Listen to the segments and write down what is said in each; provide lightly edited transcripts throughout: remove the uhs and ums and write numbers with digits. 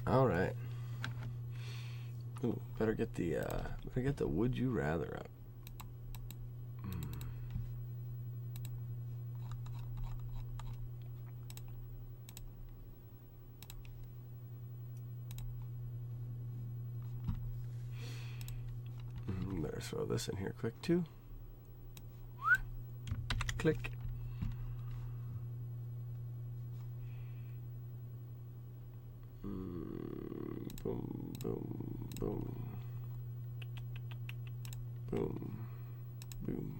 All right. Ooh, better get the would you rather up. Better throw this in here quick too. Click. Boom, boom, boom, boom, boom.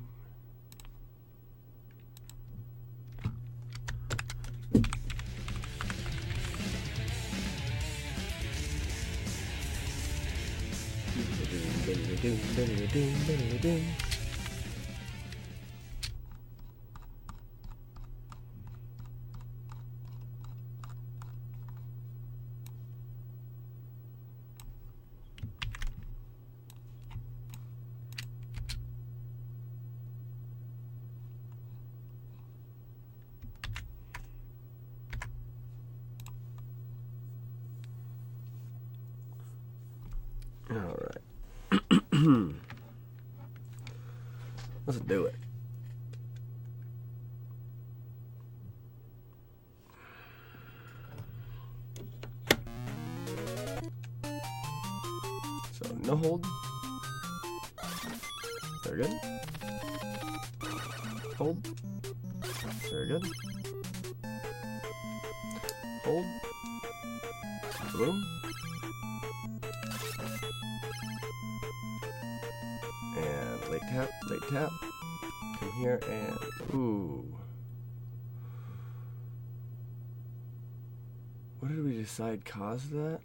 All right. Let's do it. So no hold. Very good. Hold. Very good. Hold. Boom. And late tap. Come here and ooh. What did we decide caused that?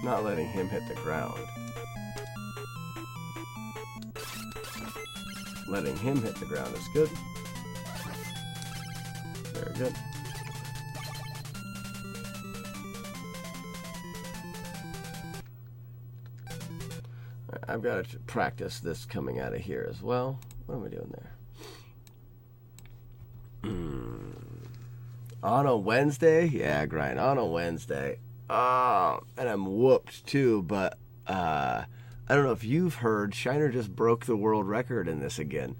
Not letting him hit the ground. Letting him hit the ground is good. Very good. I've got to practice this coming out of here as well. What am I doing there? On a Wednesday? Yeah, grind. On a Wednesday. And I'm whooped too, but I don't know if you've heard, Shiner just broke the world record in this again.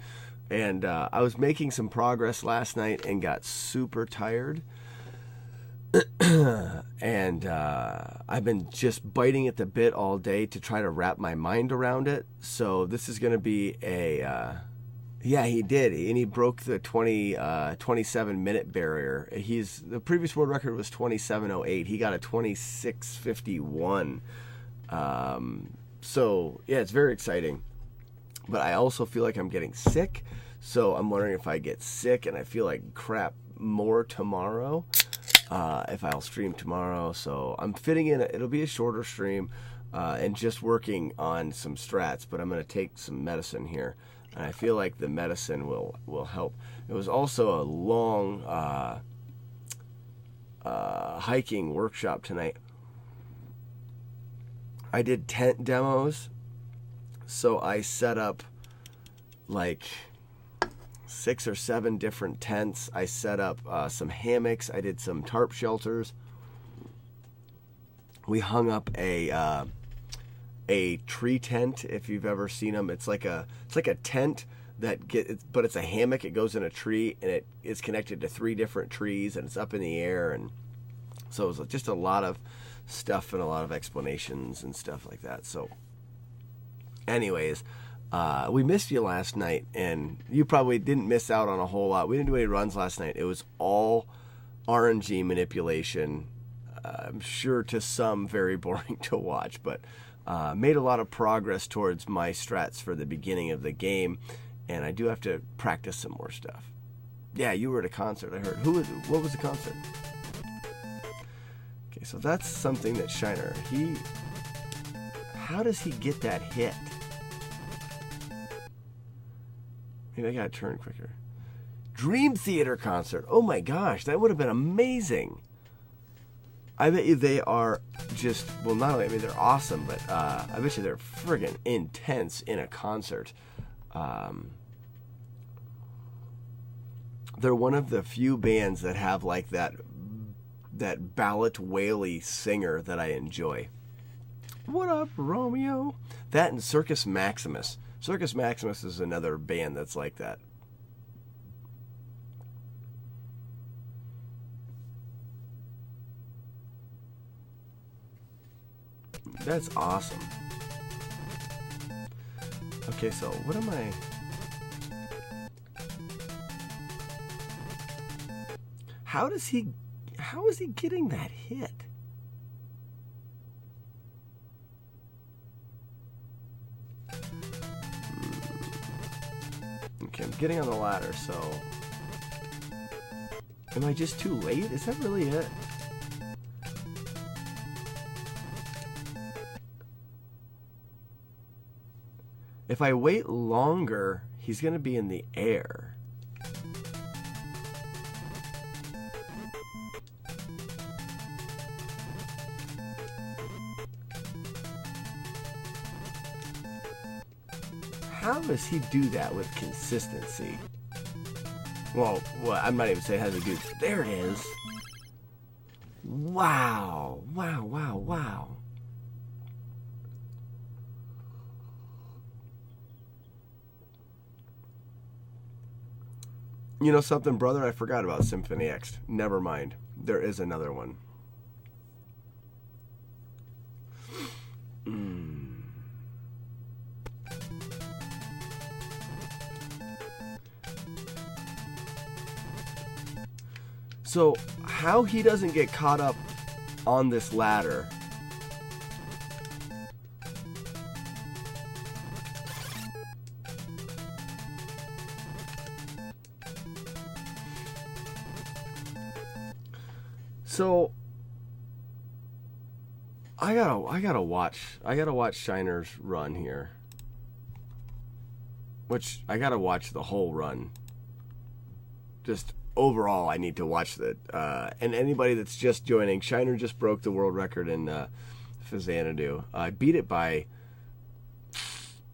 And I was making some progress last night and got super tired. And I've been just biting at the bit all day to try to wrap my mind around it. So this is going to be a... yeah, he did. And he broke the 27-minute barrier. The previous world record was 27:08. He got a 26:51. So, yeah, it's very exciting. But I also feel like I'm getting sick. So I'm wondering if I get sick and I feel like crap more tomorrow. If I'll stream tomorrow. So I'm fitting in. It'll be a shorter stream and just working on some strats. But I'm going to take some medicine here. And I feel like the medicine will help. It was also a long hiking workshop tonight. I did tent demos, so I set up like 6 or 7 different tents. I set up some hammocks. I did some tarp shelters. We hung up a tree tent, if you've ever seen them. It's like a tent but it's a hammock. It goes in a tree and it is connected to 3 different trees and it's up in the air. And so it was just a lot of stuff and a lot of explanations and stuff like that. So anyways, we missed you last night and you probably didn't miss out on a whole lot. We didn't do any runs last night. It was all RNG manipulation. I'm sure to some very boring to watch, but made a lot of progress towards my strats for the beginning of the game, and I do have to practice some more stuff. Yeah, you were at a concert, I heard. What was the concert? Okay, so that's something that Shiner, how does he get that hit? Maybe I gotta turn quicker. Dream Theater concert. Oh my gosh, that would have been amazing. I bet you they are just, well, not only, I mean, they're awesome, but I bet you they're friggin' intense in a concert. They're one of the few bands that have like that ballad waily singer that I enjoy. What up, Romeo? That and Circus Maximus. Circus Maximus is another band that's like that. That's awesome. Okay, so what am I... How is he getting that hit? Okay, I'm getting on the ladder, so... Am I just too late? Is that really it? If I wait longer, he's going to be in the air. How does he do that with consistency? Well, I'm not even saying how to do it. There it is. Wow. Wow, wow, wow. You know something, brother? I forgot about Symphony X. Never mind. There is another one. So, how he doesn't get caught up on this ladder... So I gotta watch Shiner's run here. Which I gotta watch the whole run. Just overall, I need to watch that. And anybody that's just joining, Shiner just broke the world record in Faxanadu. I beat it by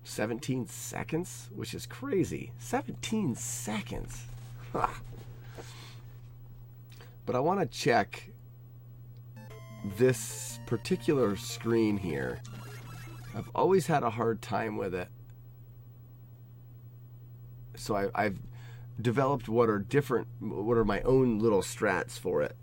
17 seconds, which is crazy. 17 seconds. Huh. But I want to check this particular screen here. I've always had a hard time with it. So I've developed what are my own little strats for it.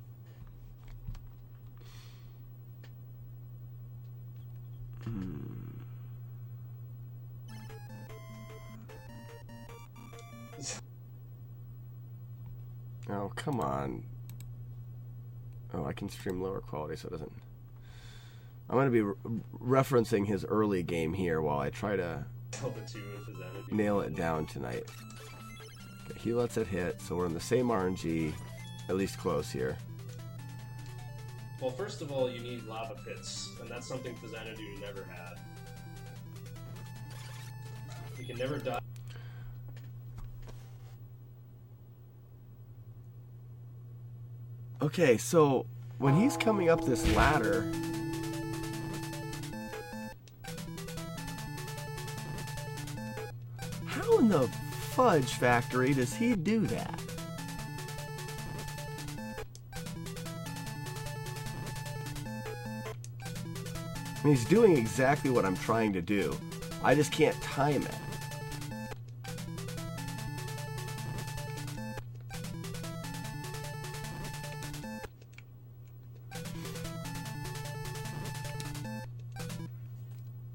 Oh, come on. Oh, I can stream lower quality so it doesn't... I'm going to be referencing his early game here while I try to nail it down tonight. Okay, he lets it hit, so we're in the same RNG, at least close here. Well, first of all, you need lava pits, and that's something Faxanadu never had. You can never die. Okay, so when he's coming up this ladder, how in the fudge factory does he do that? I mean, he's doing exactly what I'm trying to do. I just can't time it.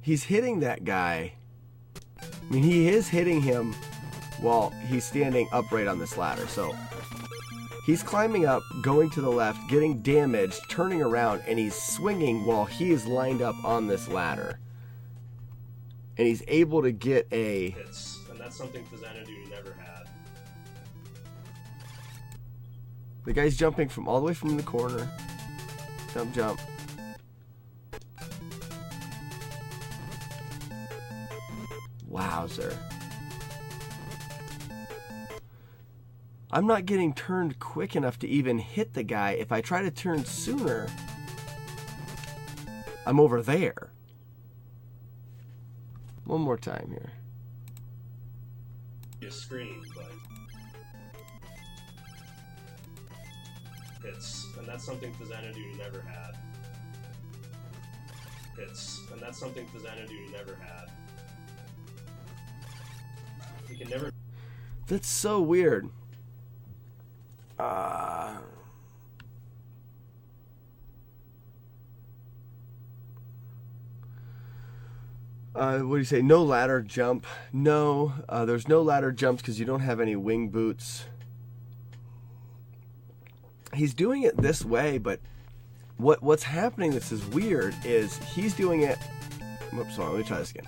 He's hitting that guy. I mean, he is hitting him while he's standing upright on this ladder. So he's climbing up, going to the left, getting damaged, turning around, and he's swinging while he is lined up on this ladder. And he's able to get a... And that's something Faxanadu never had. The guy's jumping from all the way from the corner. Jump, jump. Wowzer. I'm not getting turned quick enough to even hit the guy. If I try to turn sooner, I'm over there. One more time here. A screen, but hits, and that's something Faxanadu never had. Hits, and that's something Faxanadu never had. You can never. That's so weird. What do you say? No ladder jump. No, there's no ladder jumps because you don't have any wing boots. He's doing it this way, but what's happening this is weird is he's doing it. Whoops, hold on, let me try this again.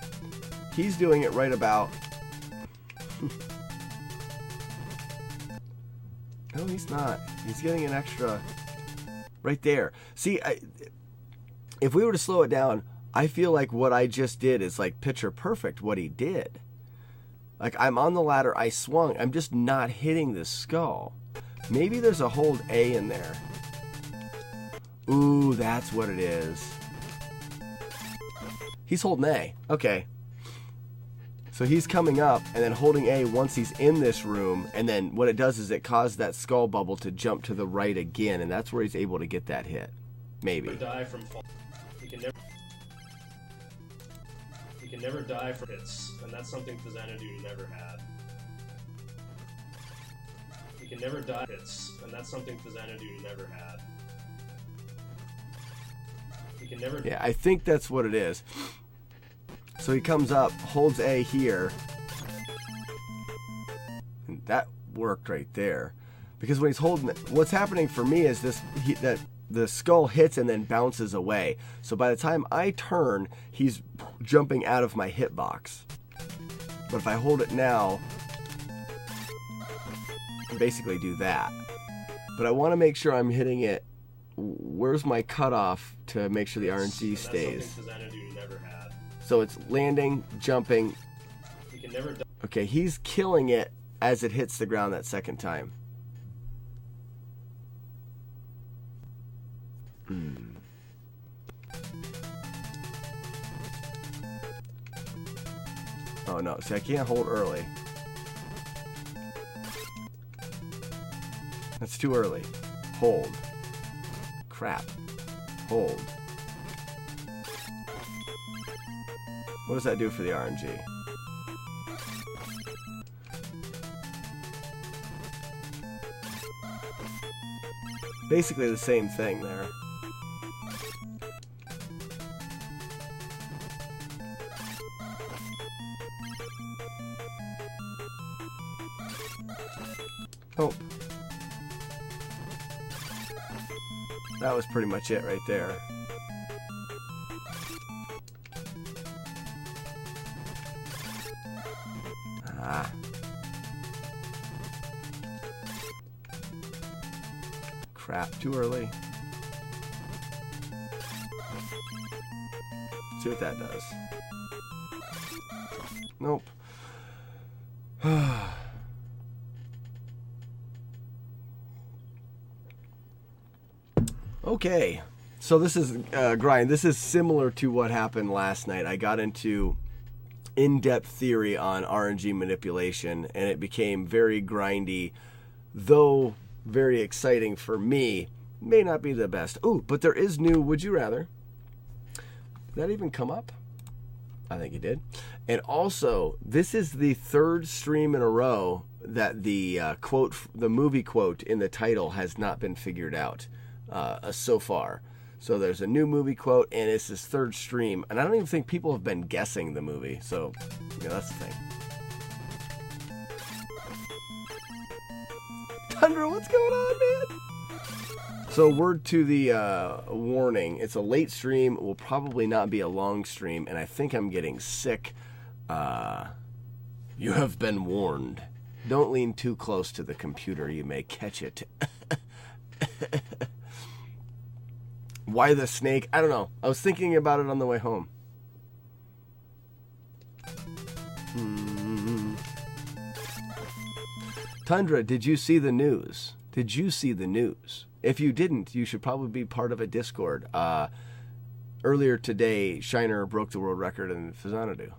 He's doing it right about. No, he's not. He's getting an extra right there. See, if we were to slow it down, I feel like what I just did is like picture perfect what he did. Like I'm on the ladder, I swung, I'm just not hitting the skull. Maybe there's a hold A in there. Ooh, that's what it is. He's holding A. Okay. So he's coming up and then holding A once he's in this room, and then what it does is it causes that skull bubble to jump to the right again, and that's where he's able to get that hit. Maybe. Die from fall. You can never die from hits, and that's something Faxanadu never had. You can never die hits, and that's something Faxanadu never had. You can never. Yeah, I think that's what it is. So he comes up, holds A here. And that worked right there. Because when he's holding it, what's happening for me is that the skull hits and then bounces away. So by the time I turn, he's jumping out of my hitbox. But if I hold it now, I basically do that. But I want to make sure I'm hitting it. Where's my cutoff to make sure the RNG stays? So it's landing, jumping. You can never. Okay, he's killing it as it hits the ground that second time. Oh no, see I can't hold early. That's too early. Hold. Crap. Hold. What does that do for the RNG? Basically the same thing there. Oh. That was pretty much it right there. Ah. Crap, too early. See what that does. Nope. Okay, so this is grind. This is similar to what happened last night. I got into in-depth theory on RNG manipulation, and it became very grindy, though very exciting for me. May not be the best. Ooh, but there is new Would You Rather. Did that even come up? I think it did. And also, this is the third stream in a row that the quote, the movie quote in the title has not been figured out so far. So there's a new movie quote, and it's his third stream, and I don't even think people have been guessing the movie. So, yeah, that's the thing. Tundra, what's going on, man? So, word to the warning. It's a late stream. It will probably not be a long stream, and I think I'm getting sick. You have been warned. Don't lean too close to the computer. You may catch it. Why the snake? I don't know. I was thinking about it on the way home. Tundra, did you see the news? Did you see the news? If you didn't, you should probably be part of a Discord. Earlier today, Shiner broke the world record in Faxanadu.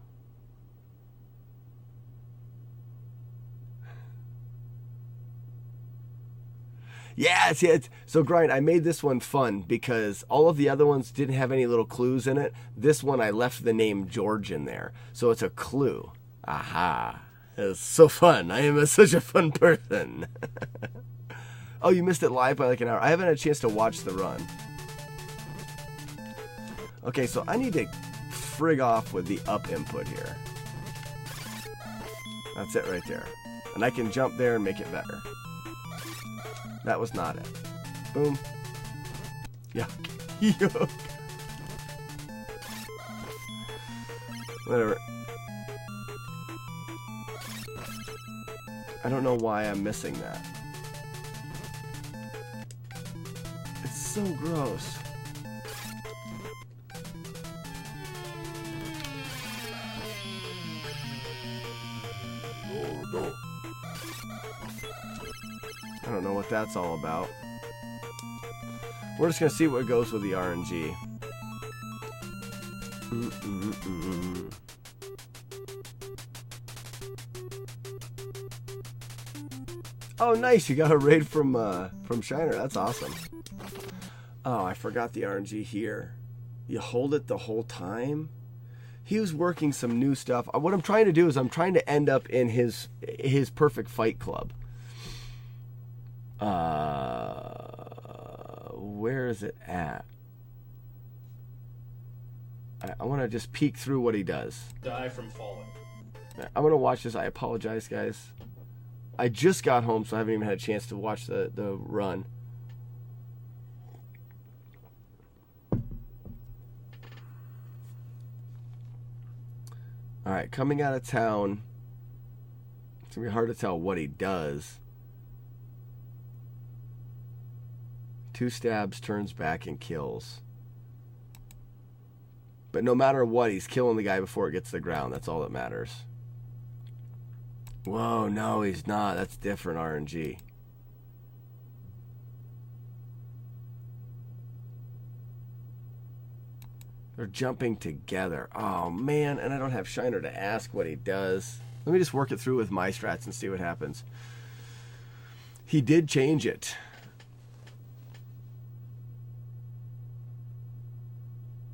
Yes. So, Grind, I made this one fun because all of the other ones didn't have any little clues in it. This one, I left the name George in there. So it's a clue. Aha. It's so fun. I am such a fun person. Oh, you missed it live by like an hour. I haven't had a chance to watch the run. Okay, so I need to frig off with the up input here. That's it right there. And I can jump there and make it better. That was not it. Boom. Yeah. Whatever. I don't know why I'm missing that. It's so gross. I don't know what that's all about. We're just going to see what goes with the RNG. Oh, nice. You got a raid from Shiner. That's awesome. Oh, I forgot the RNG here. You hold it the whole time? He was working some new stuff. What I'm trying to do is I'm trying to end up in his perfect fight club. Where is it at? I want to just peek through what he does. Die from falling. I'm going to watch this. I apologize, guys. I just got home, so I haven't even had a chance to watch the run. All right, coming out of town. It's going to be hard to tell what he does. 2 stabs, turns back, and kills. But no matter what, he's killing the guy before it gets to the ground. That's all that matters. Whoa, no, he's not. That's different RNG. They're jumping together. Oh, man, and I don't have Shiner to ask what he does. Let me just work it through with my strats and see what happens. He did change it.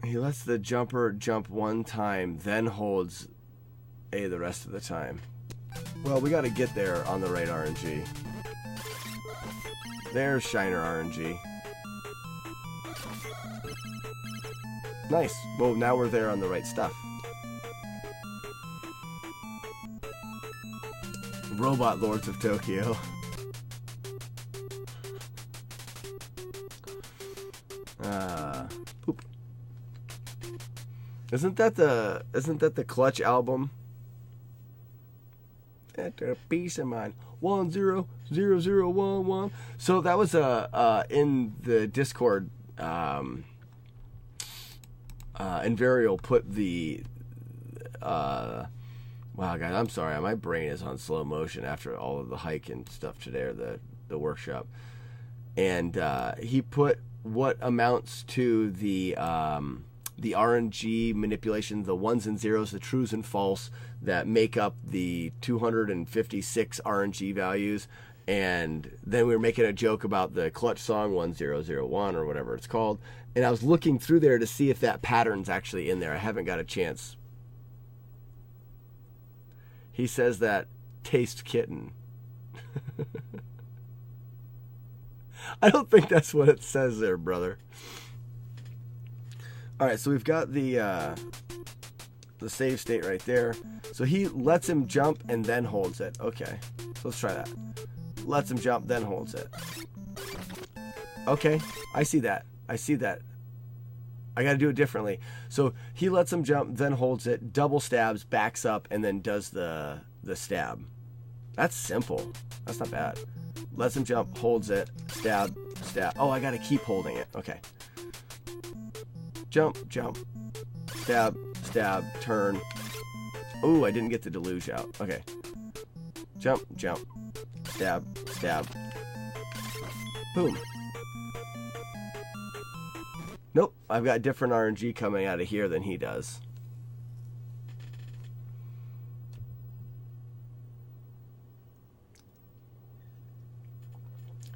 He lets the jumper jump one time, then holds A the rest of the time. Well, we got to get there on the right RNG. There's Shiner RNG. Nice. Well, now we're there on the right stuff. Robot Lords of Tokyo. Poop. Isn't that the Clutch album? At a piece of mine. 100011. So that was in the Discord. Invarial put the wow, guys, I'm sorry, my brain is on slow motion after all of the hike and stuff today, or the workshop, and he put what amounts to the RNG manipulation, the ones and zeros, the trues and false that make up the 256 RNG values. And then we were making a joke about the Clutch song 1001 or whatever it's called. And I was looking through there to see if that pattern's actually in there. I haven't got a chance. He says that taste kitten. I don't think that's what it says there, brother. All right, so we've got the save state right there. So he lets him jump and then holds it. Okay, so let's try that. Lets him jump, then holds it. Okay, I see that. I see that. I got to do it differently. So he lets him jump, then holds it, double stabs, backs up, and then does the stab. That's simple. That's not bad. Lets him jump, holds it, stab, stab. Oh, I got to keep holding it. Okay. Jump, jump, stab, stab, turn. Oh, I didn't get the deluge out. Okay. Jump, jump. stab, stab. Boom. Nope, I've got different RNG coming out of here than he does.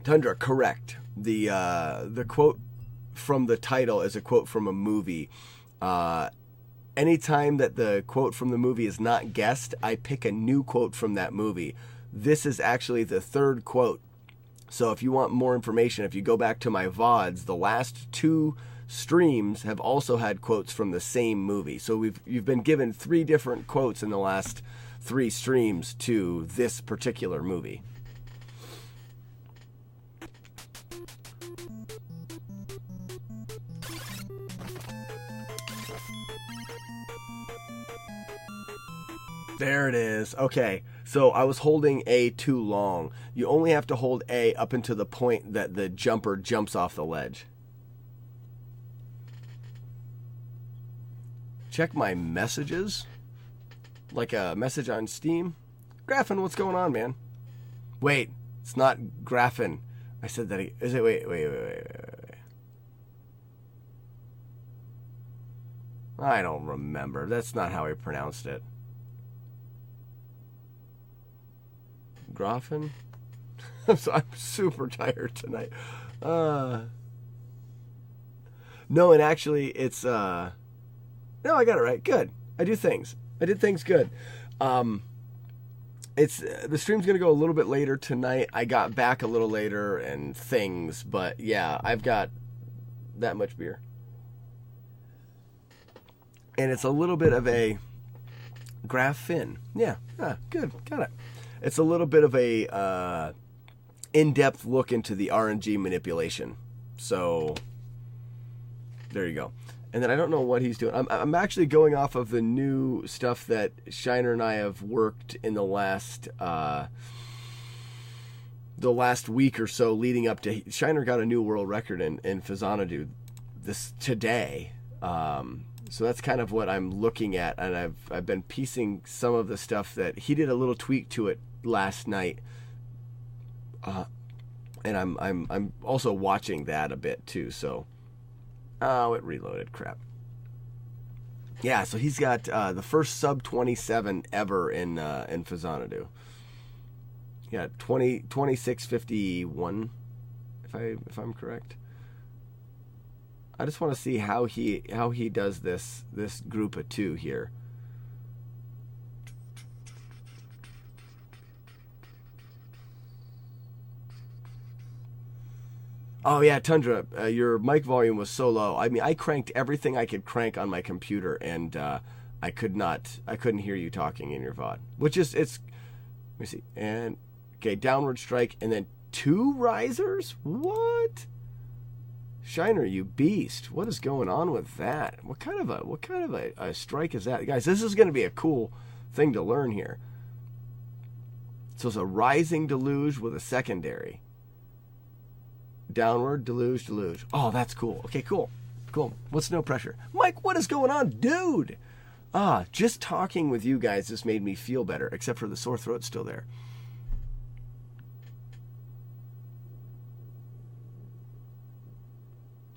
Tundra, correct. The quote from the title is a quote from a movie. Anytime that the quote from the movie is not guessed, I pick a new quote from that movie. This is actually the third quote. So if you want more information, if you go back to my VODs, the last 2 streams have also had quotes from the same movie. So you've been given 3 different quotes in the last 3 streams to this particular movie. There it is. Okay, so I was holding A too long. You only have to hold A up until the point that the jumper jumps off the ledge. Check my messages. Like a message on Steam. Graffin, what's going on, man? Wait, it's not Graffin. I said that. Is it? Wait. I don't remember. That's not how I pronounced it. Graffin? I'm super tired tonight. No, and actually, it's no, I got it right. Good. I do things. I did things good. It's the stream's gonna go a little bit later tonight. I got back a little later and things, but yeah, I've got that much beer, and it's a little bit of a Graffin. Yeah, good, got it. It's a little bit of a in-depth look into the RNG manipulation. So there you go. And then I don't know what he's doing. I'm actually going off of the new stuff that Shiner and I have worked in the last week or so leading up to... Shiner got a new world record in Faxanadu today. So that's kind of what I'm looking at, and I've been piecing some of the stuff that he did a little tweak to it last night, and I'm also watching that a bit too. So, oh, it reloaded. Crap. Yeah, so he's got the first sub 27 ever in Faxanadu. Yeah, 2651, if I'm correct. I just want to see how he does this group of 2 here. Oh yeah, Tundra, your mic volume was so low. I mean, I cranked everything I could crank on my computer, and I couldn't hear you talking in your VOD. Which is, let me see, and okay, downward strike, and then 2 risers. What? Shiner, you beast! What is going on with that? What kind of a strike is that, guys? This is going to be a cool thing to learn here. So it's a rising deluge with a secondary. Downward, deluge. Oh, that's cool. Okay, cool. What's no pressure? Mike, what is going on, dude? Just talking with you guys just made me feel better, except for the sore throat's still there.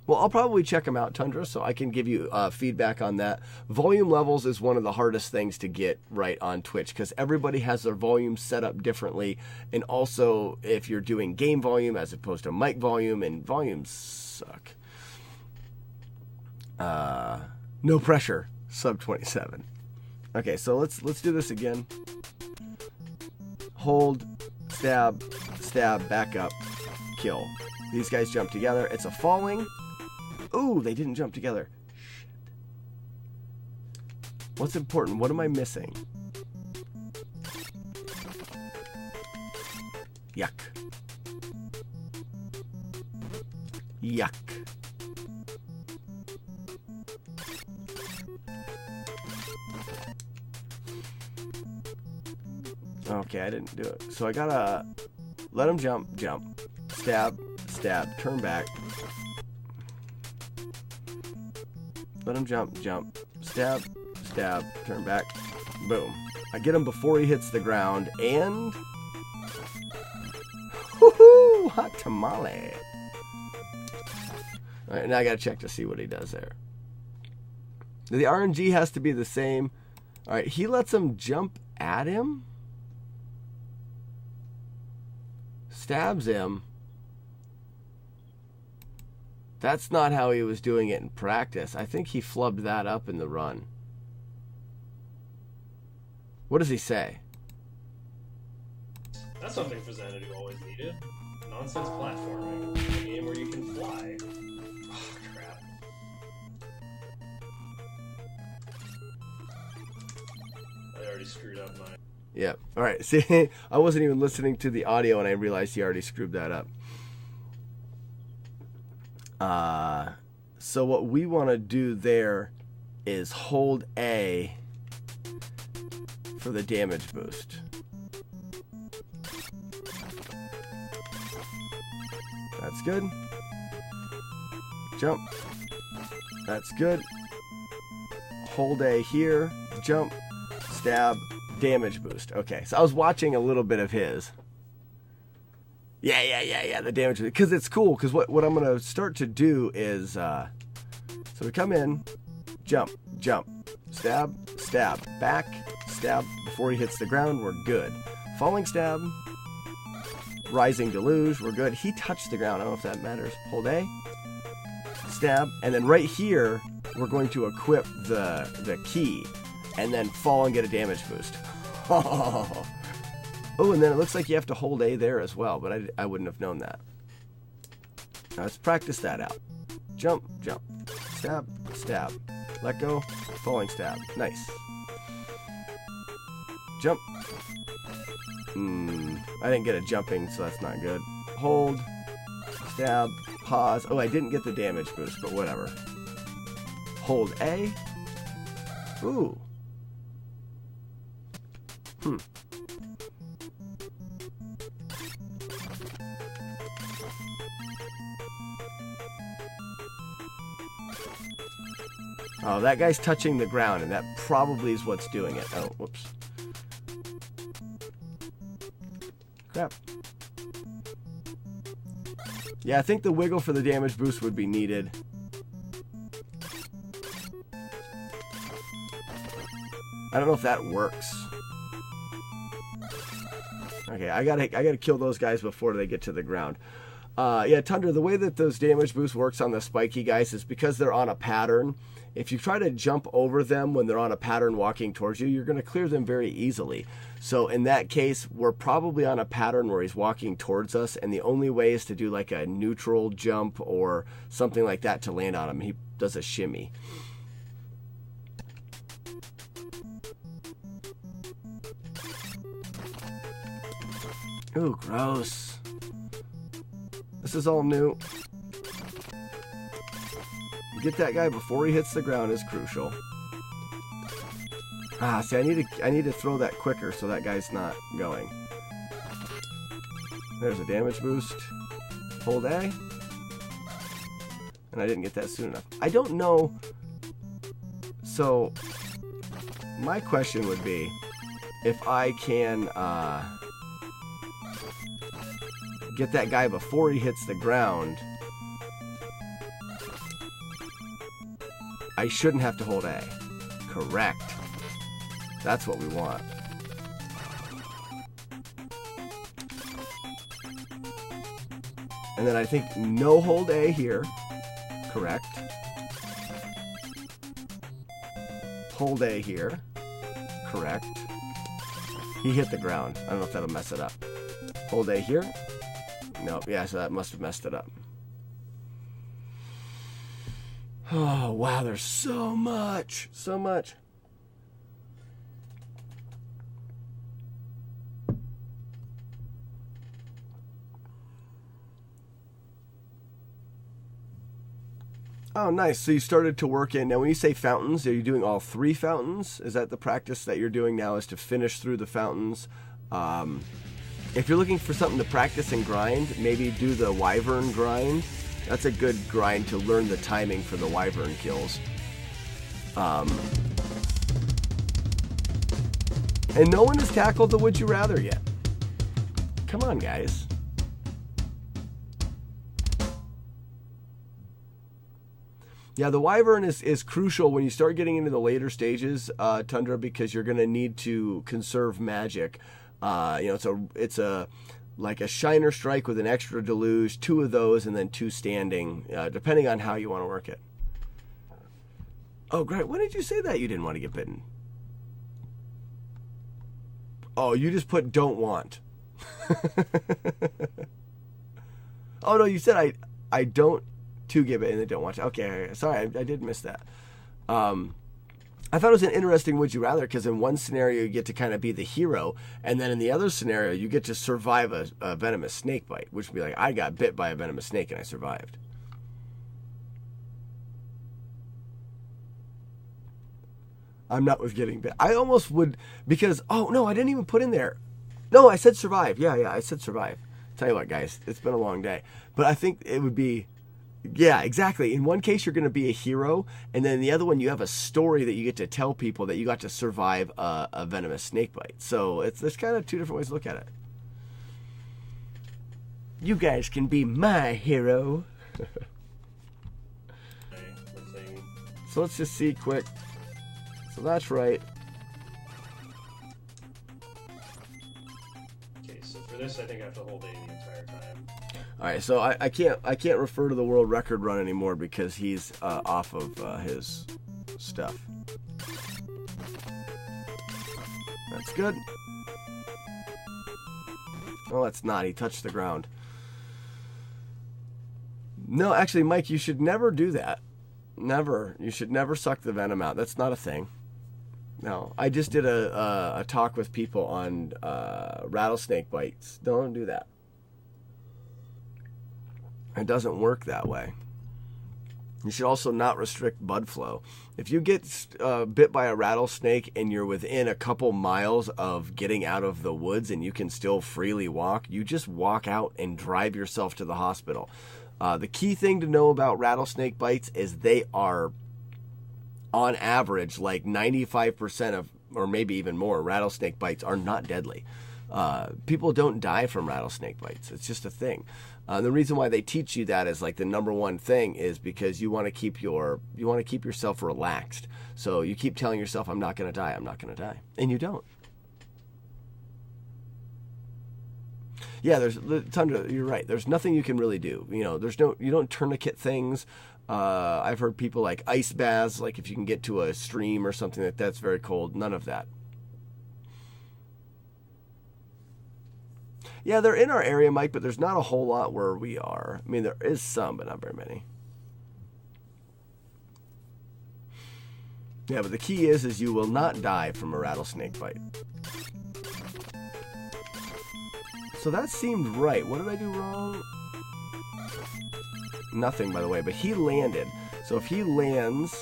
Well, I'll probably check them out, Tundra, so I can give you feedback on that. Volume levels is one of the hardest things to get right on Twitch because everybody has their volume set up differently. And also, if you're doing game volume as opposed to mic volume, and volumes suck. No pressure, sub 27. Okay, so let's do this again. Hold, stab, back up, kill. These guys jump together. It's a falling. Ooh, they didn't jump together. Shit. What's important? What am I missing? Yuck. Okay, I didn't do it. So I gotta let him jump, stab, turn back. Let him jump, stab, turn back, boom. I get him before he hits the ground, and Woohoo! Hot tamale. All right, now I gotta check to see what he does there. The RNG has to be the same. All right, he lets him jump at him. Stabs him. That's not how he was doing it in practice. I think he flubbed that up in the run. What does he say? That's something Faxanadu always needed. Nonsense platforming. A game where you can fly. Oh, crap. I already screwed up my... Yep. All right. See, I wasn't even listening to the audio and I realized he already screwed that up. So what we want to do there is hold A for the damage boost. That's good. Jump. That's good. Hold A here. Jump. Stab. Damage boost. Okay, so I was watching a little bit of his. Yeah, the damage, because it's cool, because what I'm going to start to do is, so we come in, jump, stab, back, stab, before he hits the ground, we're good. Falling stab, rising deluge, we're good. He touched the ground, I don't know if that matters. Hold A, stab, and then right here, we're going to equip the key, and then fall and get a damage boost. Oh, and then it looks like you have to hold A there as well, but I wouldn't have known that. Now let's practice that out. Jump, stab, let go, falling stab. Nice. Jump. I didn't get a jumping, so that's not good. Hold, stab, pause. Oh, I didn't get the damage boost, but whatever. Hold A. Ooh. Oh, that guy's touching the ground, and that probably is what's doing it. Oh, whoops. Crap. Yeah, I think the wiggle for the damage boost would be needed. I don't know if that works. Okay, I gotta kill those guys before they get to the ground. Yeah, Tundra, the way that those damage boost works on the spiky guys is because they're on a pattern. If you try to jump over them when they're on a pattern walking towards you, you're going to clear them very easily. So in that case, we're probably on a pattern where he's walking towards us, and the only way is to do like a neutral jump or something like that to land on him. He does a shimmy. Ooh, gross. This is all new. Get that guy before he hits the ground is crucial. See, I need to throw that quicker so that guy's not going. There's a damage boost. Hold A. And I didn't get that soon enough. I don't know. So, my question would be, if I can get that guy before he hits the ground, I shouldn't have to hold A. Correct. That's what we want. And then I think no hold A here. Correct. Hold A here. Correct. He hit the ground. I don't know if that'll mess it up. Hold A here. Nope. Yeah, so that must have messed it up. Oh, wow, there's so much. So much. Oh, nice. So you started to work in. Now, when you say fountains, are you doing all 3 fountains? Is that the practice that you're doing now, is to finish through the fountains? If you're looking for something to practice and grind, maybe do the wyvern grind. That's a good grind to learn the timing for the wyvern kills. And no one has tackled the Would You Rather yet. Come on, guys. Yeah, the wyvern is crucial when you start getting into the later stages, Tundra, because you're going to need to conserve magic. It's a like a shiner strike with an extra deluge, 2 of those, and then 2 standing, depending on how you want to work it. Oh, great. When did you say that you didn't want to get bitten? Oh, you just put don't want. Oh, no, you said I don't to get bitten and don't want to. Okay, sorry, I did miss that. I thought it was an interesting would you rather, because in one scenario you get to kind of be the hero, and then in the other scenario you get to survive a venomous snake bite, which would be like, I got bit by a venomous snake and I survived. I'm not with getting bit. I almost would, because, oh no, I didn't even put in there. No, I said survive. Yeah, I said survive. Tell you what, guys, it's been a long day. But I think it would be, yeah, exactly. In one case, you're going to be a hero, and then in the other one, you have a story that you get to tell people that you got to survive a venomous snake bite. So there's kind of 2 different ways to look at it. You guys can be my hero. So let's just see quick. So that's right. Okay, so for this, I think I have to hold A the entire time. All right, so I can't refer to the world record run anymore because he's off of his stuff. That's good. Oh, that's not. He touched the ground. No, actually, Mike, you should never do that. Never. You should never suck the venom out. That's not a thing. No, I just did a talk with people on rattlesnake bites. Don't do that. It doesn't work that way. You should also not restrict blood flow. If you get bit by a rattlesnake and you're within a couple miles of getting out of the woods and you can still freely walk, you just walk out and drive yourself to the hospital. The key thing to know about rattlesnake bites is they are, on average, like 95% of, or maybe even more, rattlesnake bites are not deadly. People don't die from rattlesnake bites. It's just a thing. The reason why they teach you that is like the number one thing is because you want to keep yourself relaxed. So you keep telling yourself, I'm not going to die, I'm not going to die. And you don't. Yeah, there's Tundra, you're right. There's nothing you can really do. You know, you don't tourniquet things. I've heard people like ice baths, like if you can get to a stream or something that's very cold. None of that. Yeah, they're in our area, Mike, but there's not a whole lot where we are. I mean, there is some, but not very many. Yeah, but the key is you will not die from a rattlesnake bite. So that seemed right. What did I do wrong? Nothing, by the way, but he landed. So if he lands,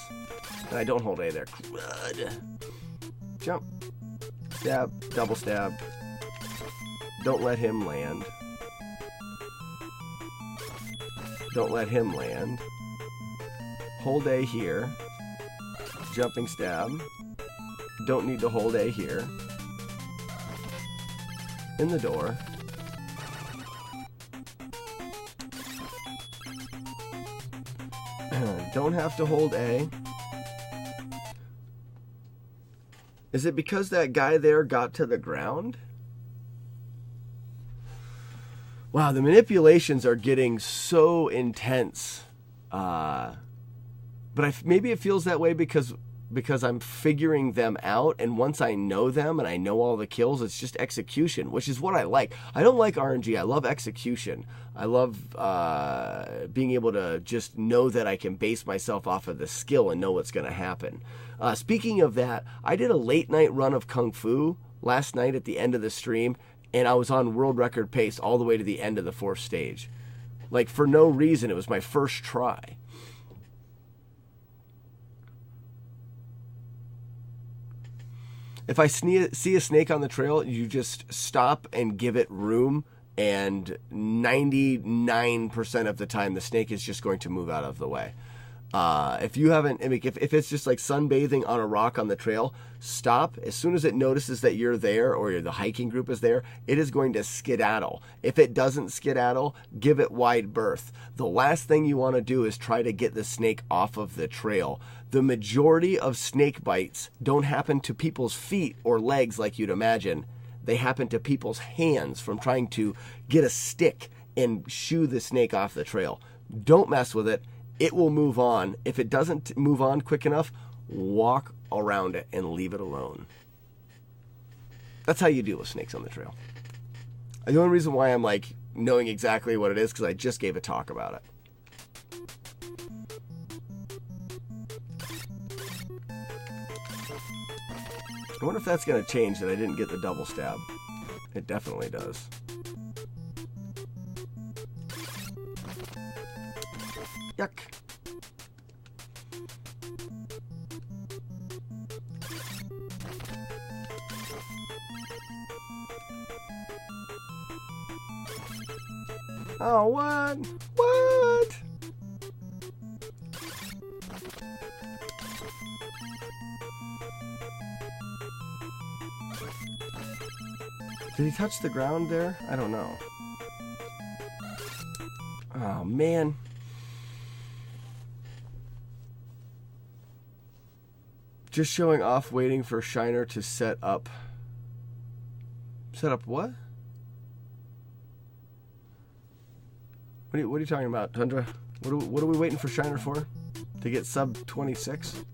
and I don't hold A there. Crud. Jump. Stab. Double stab. Don't let him land. Don't let him land. Hold A here. Jumping stab. Don't need to hold A here. In the door. Don't have to hold A. Is it because that guy there got to the ground? Wow, the manipulations are getting so intense. But maybe it feels that way because I'm figuring them out, and once I know them and I know all the kills, it's just execution, which is what I like. I don't like RNG. I love execution. I love being able to just know that I can base myself off of the skill and know what's going to happen. Speaking of that, I did a late night run of Kung Fu last night at the end of the stream, and I was on world record pace all the way to the end of the 4th stage. Like, for no reason. It was my first try. If I see a snake on the trail, you just stop and give it room, and 99% of the time the snake is just going to move out of the way. If you haven't, I mean, if it's just like sunbathing on a rock on the trail, stop. As soon as it notices that you're there or the hiking group is there, it is going to skedaddle. If it doesn't skedaddle, give it wide berth. The last thing you want to do is try to get the snake off of the trail. The majority of snake bites don't happen to people's feet or legs like you'd imagine. They happen to people's hands from trying to get a stick and shoo the snake off the trail. Don't mess with it. It will move on. If it doesn't move on quick enough, walk around it and leave it alone. That's how you deal with snakes on the trail. And the only reason why I'm like knowing exactly what it is because I just gave a talk about it. I wonder if that's going to change that I didn't get the double stab. It definitely does. Yuck. Oh, what? What? Did he touch the ground there? I don't know. Oh, man. Just showing off, waiting for Shiner to set up. Set up what? What are you talking about, Tundra? What are we waiting for Shiner for? To get sub 26?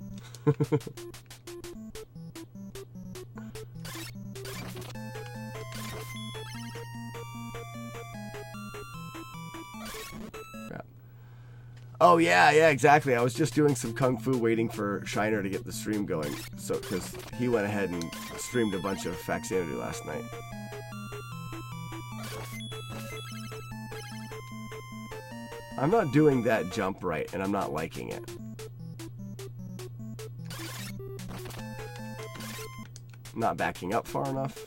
Oh, yeah, exactly. I was just doing some Kung Fu waiting for Shiner to get the stream going. So, because he went ahead and streamed a bunch of Faxanadu last night. I'm not doing that jump right, and I'm not liking it. Not backing up far enough.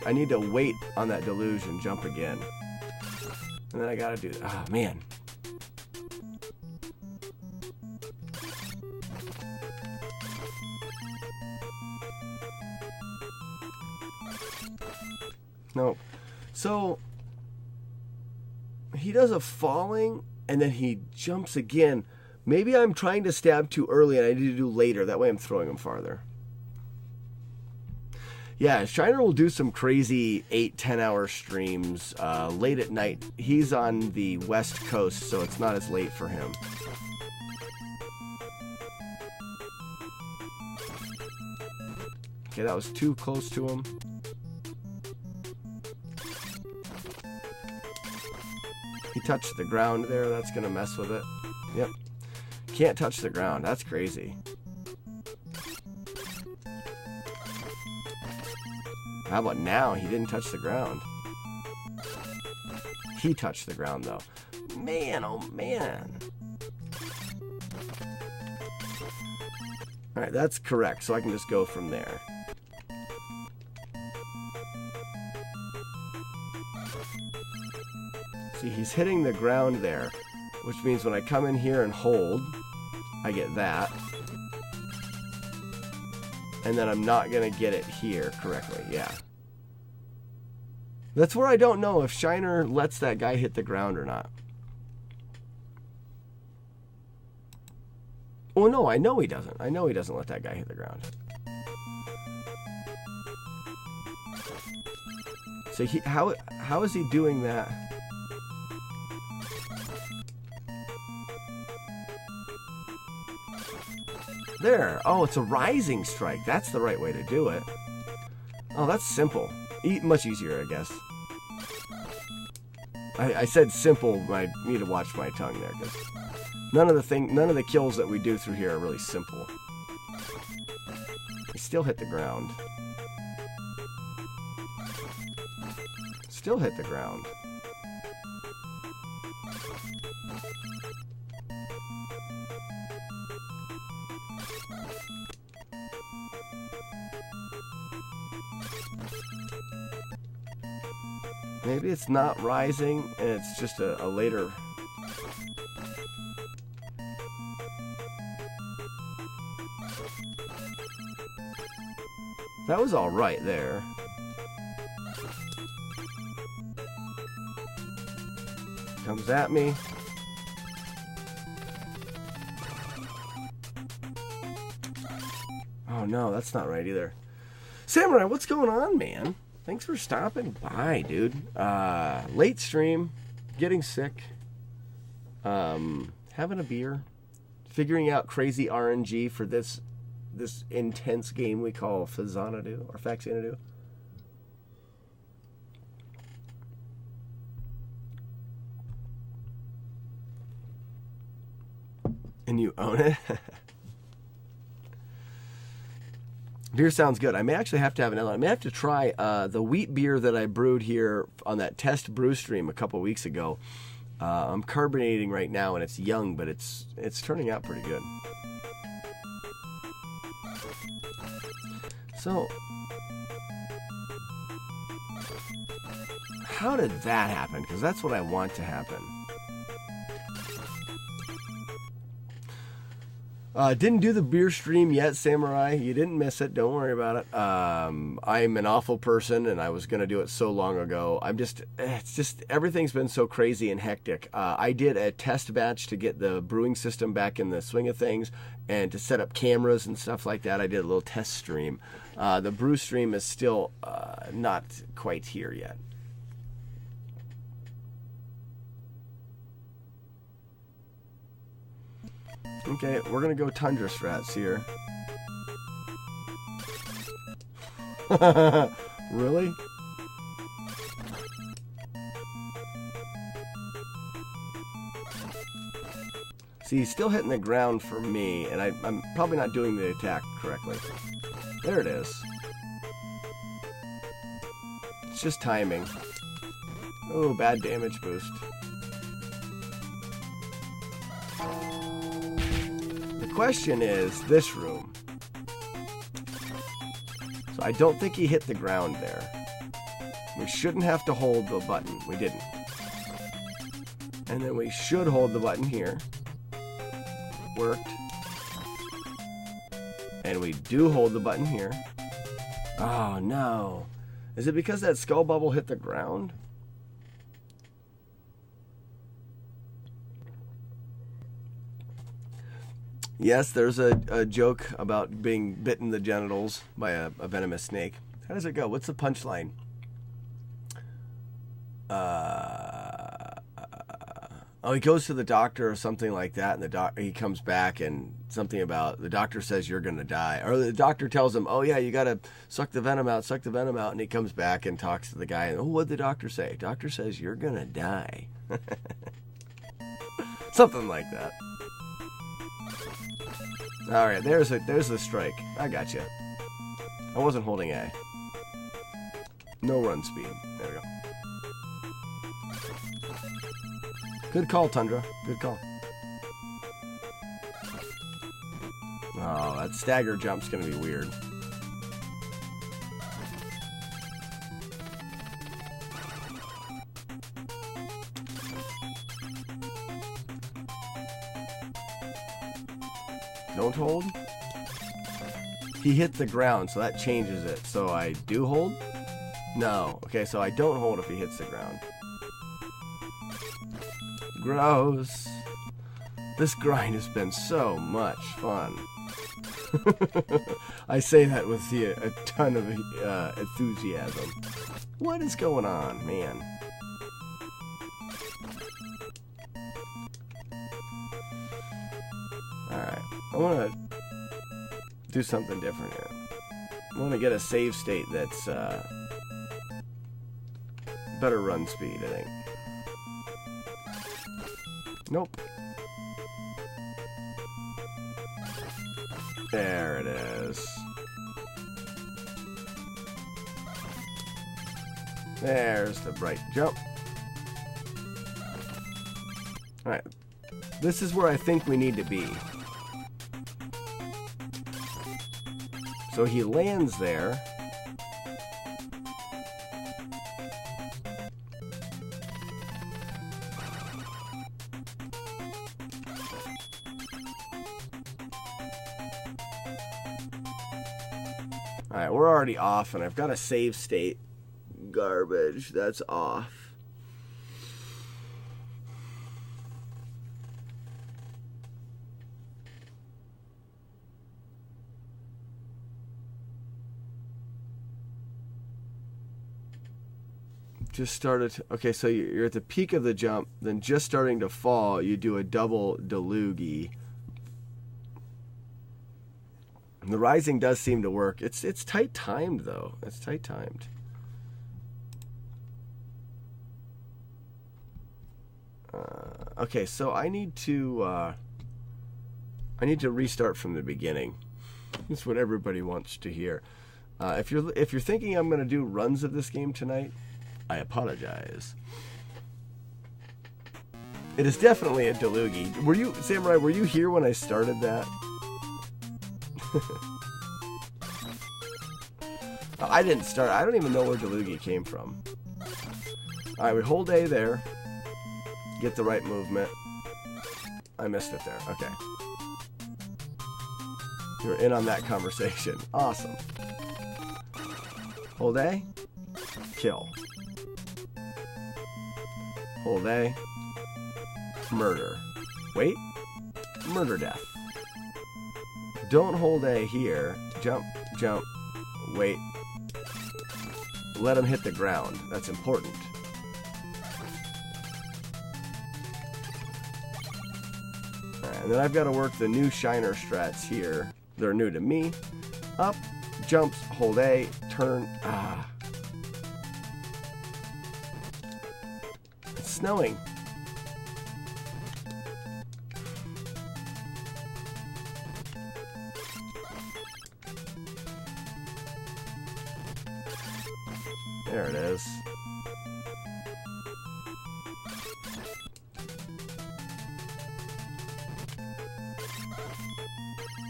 I need to wait on that deluge and jump again. And then I gotta do that. Oh, man. No. So, he does a falling, and then he jumps again. Maybe I'm trying to stab too early, and I need to do later. That way I'm throwing him farther. Yeah, Shiner will do some crazy 8-10 hour streams late at night. He's on the West Coast, so it's not as late for him. Okay, that was too close to him. He touched the ground there. That's going to mess with it. Yep. Can't touch the ground. That's crazy. How about now? He didn't touch the ground. He touched the ground, though. Man, oh man. Alright, that's correct, so I can just go from there. See, he's hitting the ground there, which means when I come in here and hold, I get that. And then I'm not going to get it here correctly, yeah. That's where I don't know if Shiner lets that guy hit the ground or not. Oh, no, I know he doesn't. I know he doesn't let that guy hit the ground. So how is he doing that? There. Oh, it's a rising strike. That's the right way to do it. Oh, that's simple. Much easier, I guess. I said simple, but I need to watch my tongue there, because none of the kills that we do through here are really simple. He still hit the ground. Still hit the ground. Maybe it's not rising and it's just a later... That was all right there. Comes at me. Oh no, that's not right either. Samurai, what's going on, man? Thanks for stopping by, dude. Late stream, getting sick, having a beer, figuring out crazy RNG for this intense game we call Faxanadu or Faxanadu. And you own it? Beer sounds good. I may actually have to have another. I may have to try the wheat beer that I brewed here on that test brew stream a couple weeks ago. I'm carbonating right now, and it's young, but it's turning out pretty good. So, how did that happen? Because that's what I want to happen. Didn't do the beer stream yet, Samurai. You didn't miss it. Don't worry about it. I'm an awful person, and I was going to do it so long ago. It's just, everything's been so crazy and hectic. I did a test batch to get the brewing system back in the swing of things and to set up cameras and stuff like that. I did a little test stream. The brew stream is still not quite here yet. Okay, we're gonna go Tundra strats here. Really? See, he's still hitting the ground for me, and I'm probably not doing the attack correctly. There it is. It's just timing. Oh, bad damage boost. The question is this room. So I don't think he hit the ground there. We shouldn't have to hold the button. We didn't. And then we should hold the button here. Worked. And we do hold the button here. Oh no. Is it because that skull bubble hit the ground? Yes, there's a joke about being bitten in the genitals by a venomous snake. How does it go? What's the punchline? Oh, he goes to the doctor or something like that, and he comes back and something about the doctor says you're gonna die, or the doctor tells him, oh yeah, you gotta suck the venom out, and he comes back and talks to the guy, and oh, what'd the doctor say? Doctor says you're gonna die. Something like that. All right, there's the strike. I got you. I wasn't holding A. No run speed. There we go. Good call, Tundra. Good call. Oh, that stagger jump's gonna be weird. Don't hold. He hit the ground, so that changes it. So I do hold? No. Okay, so I don't hold if he hits the ground. Gross. This grind has been so much fun. I say that with a ton of enthusiasm. What is going on, man? Alright, I want to do something different here. I want to get a save state that's better run speed, I think. Nope. There it is. There's the bright jump. Alright. This is where I think we need to be. So he lands there. Alright, we're already off, and I've got a save state. Garbage. That's off. Just started. Okay, so you're at the peak of the jump, then just starting to fall, you do a double deluge. And the rising does seem to work. It's tight timed though. It's tight timed. Okay, so I need to restart from the beginning. That's what everybody wants to hear. If you're thinking I'm going to do runs of this game tonight, I apologize. It is definitely a deluge. Were you, Samurai, were you here when I started that? I didn't start. I don't even know where deluge came from. Alright, we hold A there. Get the right movement. I missed it there. Okay. You're in on that conversation. Awesome. Hold A. Kill. Hold A. Murder. Wait. Murder death. Don't hold A here. Jump, jump, wait. Let him hit the ground. That's important. Alright, and then I've got to work the new Shiner strats here. They're new to me. Up, jumps, hold A, turn. Ah. It's snowing. There it is.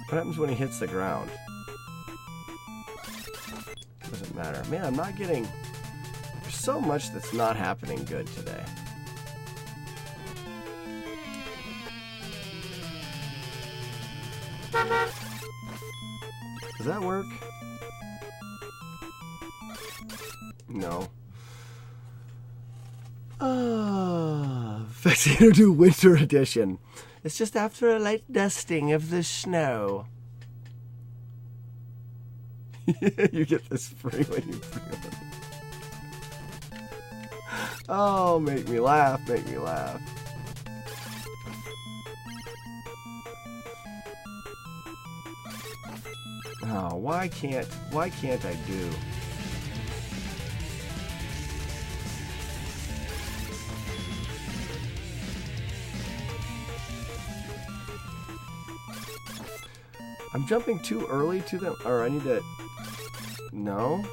What happens when he hits the ground? Doesn't matter. Man, I'm not getting... There's so much that's not happening good today. Does that work? No. Faxanadu Winter Edition. It's just after a light dusting of the snow. You get this free when you pre-order. Oh, make me laugh, make me laugh. Oh, why can't I do? I'm jumping too early to them, or I need to... No?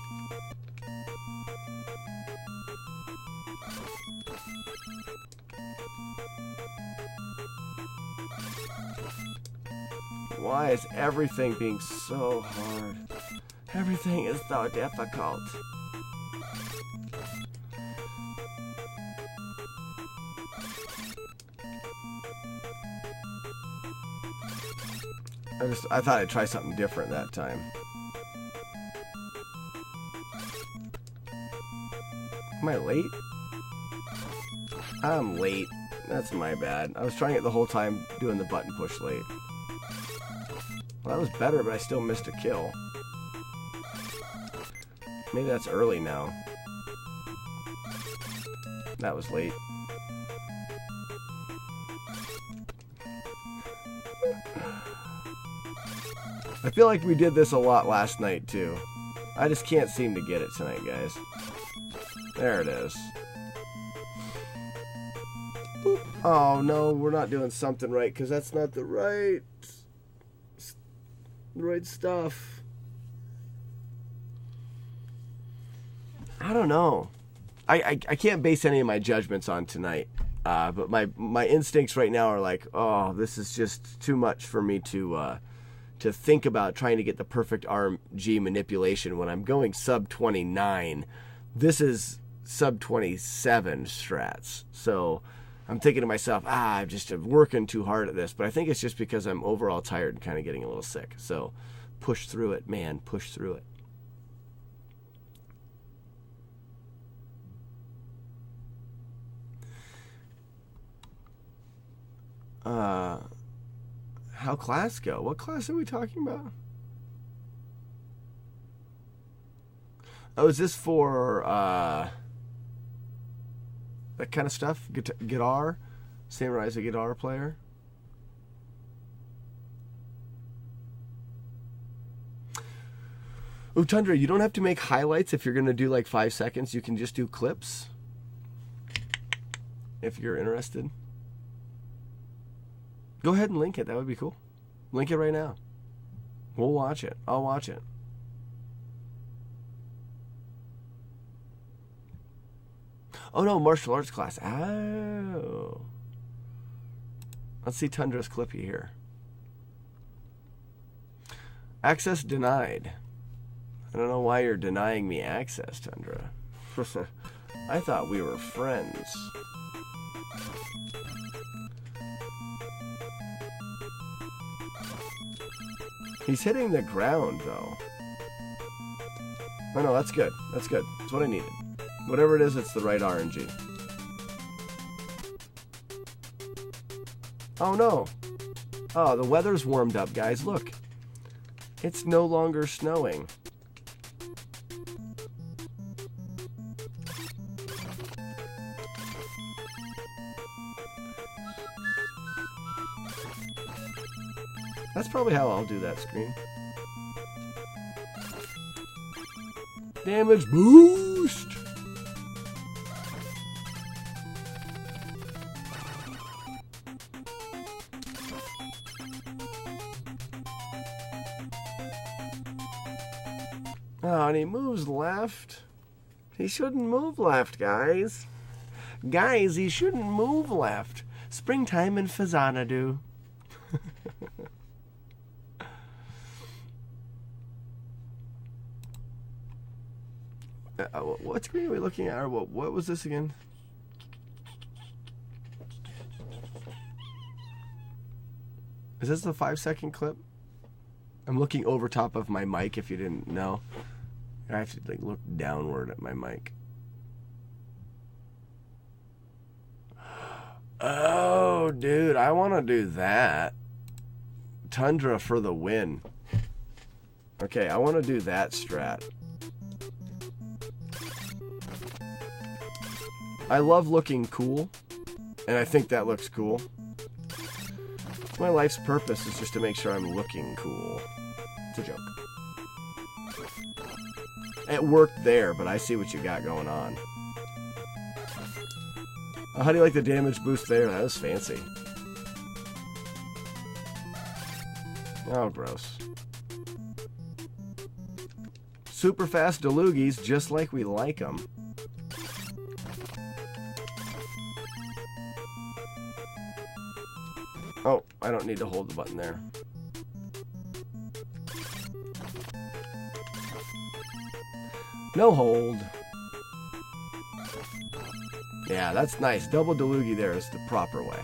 Why is everything being so hard? Everything is so difficult. I thought I'd try something different that time. Am I late? I'm late. That's my bad. I was trying it the whole time doing the button push late. Well, that was better, but I still missed a kill. Maybe that's early now. That was late. I feel like we did this a lot last night, too. I just can't seem to get it tonight, guys. There it is. Boop. Oh, no, we're not doing something right, because that's not the right stuff. I don't know. I can't base any of my judgments on tonight. But my instincts right now are like, oh, this is just too much for me to think about trying to get the perfect RNG manipulation when I'm going sub 29. This is sub 27 strats. So I'm thinking to myself, I'm just working too hard at this. But I think it's just because I'm overall tired and kind of getting a little sick. So push through it, man. Push through it. How class go? What class are we talking about? Oh, is this for that kind of stuff? Guitar? Samurai's a guitar player? Oh, Tundra, you don't have to make highlights if you're going to do like 5 seconds. You can just do clips if you're interested. Go ahead and link it. That would be cool. Link it right now. We'll watch it. I'll watch it. Oh, no, martial arts class. Oh. Let's see Tundra's clippy here. Access denied. I don't know why you're denying me access, Tundra. I thought we were friends. He's hitting the ground, though. Oh, no, that's good. That's good. That's what I needed. Whatever it is, it's the right RNG. Oh, no. Oh, the weather's warmed up, guys. Look. It's no longer snowing. That's probably how I'll do that screen. Damage boost! Oh, and he moves left. He shouldn't move left, guys. Guys, he shouldn't move left. Springtime in Faxanadu. What screen are we looking at? Or what was this again? Is this the 5-second clip? I'm looking over top of my mic if you didn't know. I have to like look downward at my mic. Oh, dude, I want to do that. Tundra for the win. Okay, I want to do that strat. I love looking cool, and I think that looks cool. My life's purpose is just to make sure I'm looking cool. It's a joke. It worked there, but I see what you got going on. Oh, how do you like the damage boost there? That was fancy. Oh, gross. Super fast Delugis, just like we like them. Oh, I don't need to hold the button there. No hold. Yeah, that's nice. Double Delugi there is the proper way.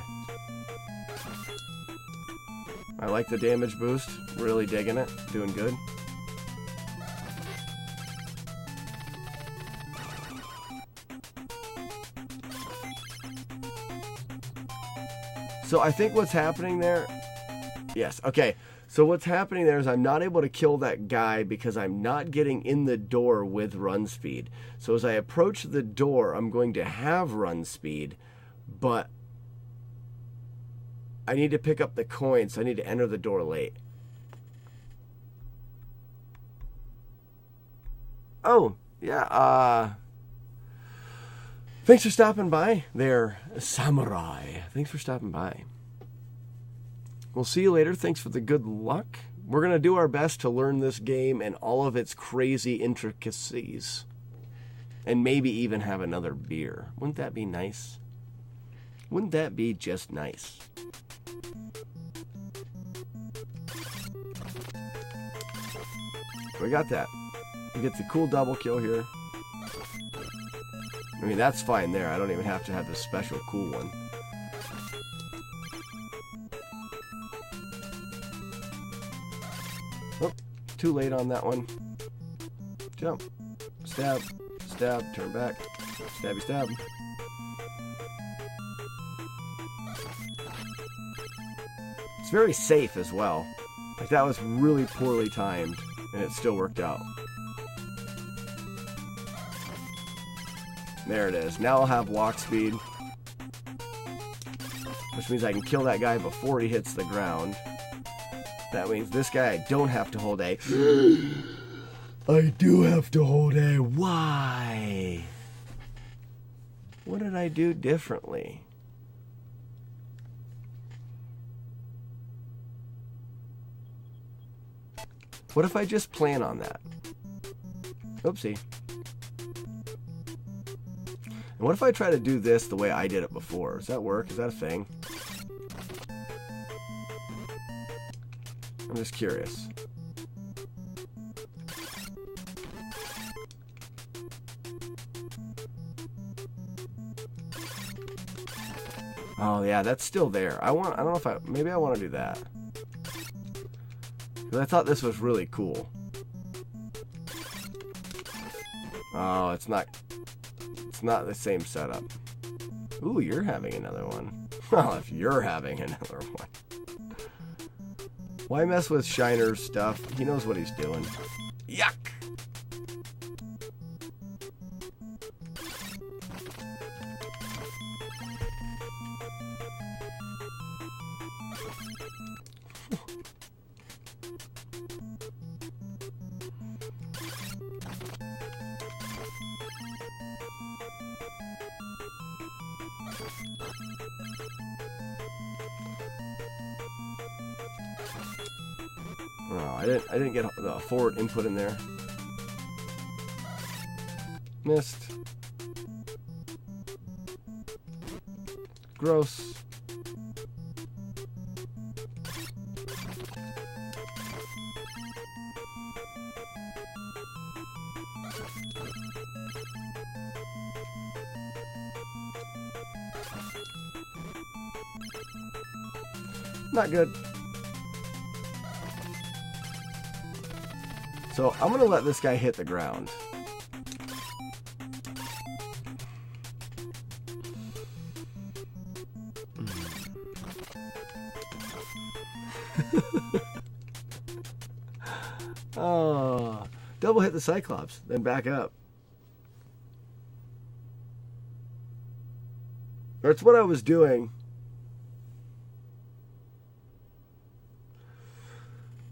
I like the damage boost. Really digging it. Doing good. So I think what's happening there... Yes, okay. So what's happening there is I'm not able to kill that guy because I'm not getting in the door with run speed. So as I approach the door, I'm going to have run speed, but I need to pick up the coin, so I need to enter the door late. Oh, yeah, thanks for stopping by there, Samurai. Thanks for stopping by. We'll see you later. Thanks for the good luck. We're going to do our best to learn this game and all of its crazy intricacies. And maybe even have another beer. Wouldn't that be nice? Wouldn't that be just nice? We got that. We get the cool double kill here. I mean, that's fine there. I don't even have to have the special cool one. Oh, too late on that one. Jump. Stab. Stab. Turn back. Stabby stab. very safe as well. Like, that was really poorly timed, and it still worked out. There it is. Now I'll have walk speed, which means I can kill that guy before he hits the ground. That means this guy I don't have to hold A. I do have to hold A. Why? What did I do differently? What if I just plan on that? Oopsie. And what if I try to do this the way I did it before? Does that work? Is that a thing? I'm just curious. Oh yeah, that's still there. I don't know if maybe I want to do that. Because I thought this was really cool. Oh, it's not the same setup. Ooh, you're having another one. Well, if you're having another one. Why mess with Shiner's stuff? He knows what he's doing. Yuck! Oh, I didn't get the forward input in there. Missed. Gross. Not good. So I'm going to let this guy hit the ground. Oh, double hit the Cyclops, then back up. Or it's what I was doing.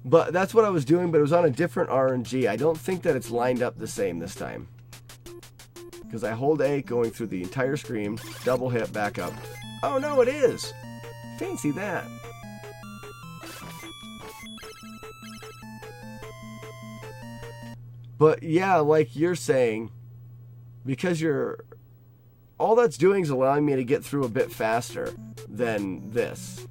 But that's what I was doing, but it was on a different RNG. I don't think that it's lined up the same this time. Because I hold A going through the entire screen, double hit, back up. Oh no, it is! Fancy that. But yeah, like you're saying, because all that's doing is allowing me to get through a bit faster than this.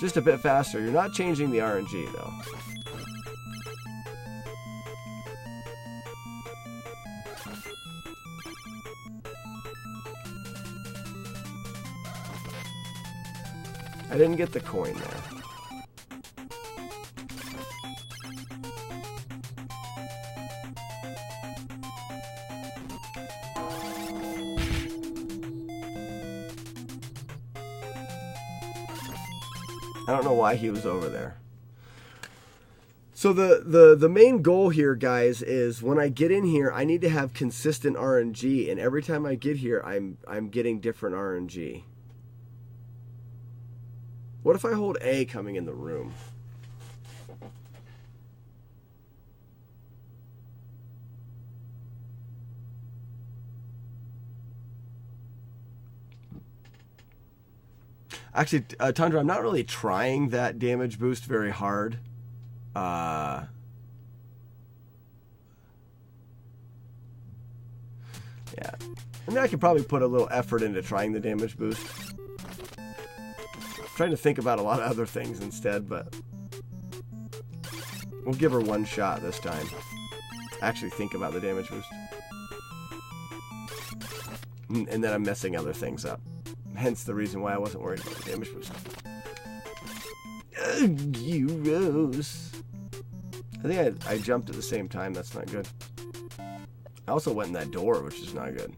Just a bit faster. You're not changing the RNG though. I didn't get the coin there. I don't know why he was over there. So the main goal here, guys, is when I get in here, I need to have consistent RNG, and every time I get here, I'm getting different RNG. What if I hold A coming in the room? Actually, Tundra, I'm not really trying that damage boost very hard. Yeah. I mean, I could probably put a little effort into trying the damage boost. I'm trying to think about a lot of other things instead, but we'll give her one shot this time. Actually think about the damage boost. And then I'm messing other things up. Hence the reason why I wasn't worried about the damage boost. You rose. I think I jumped at the same time. That's not good. I also went in that door, which is not good.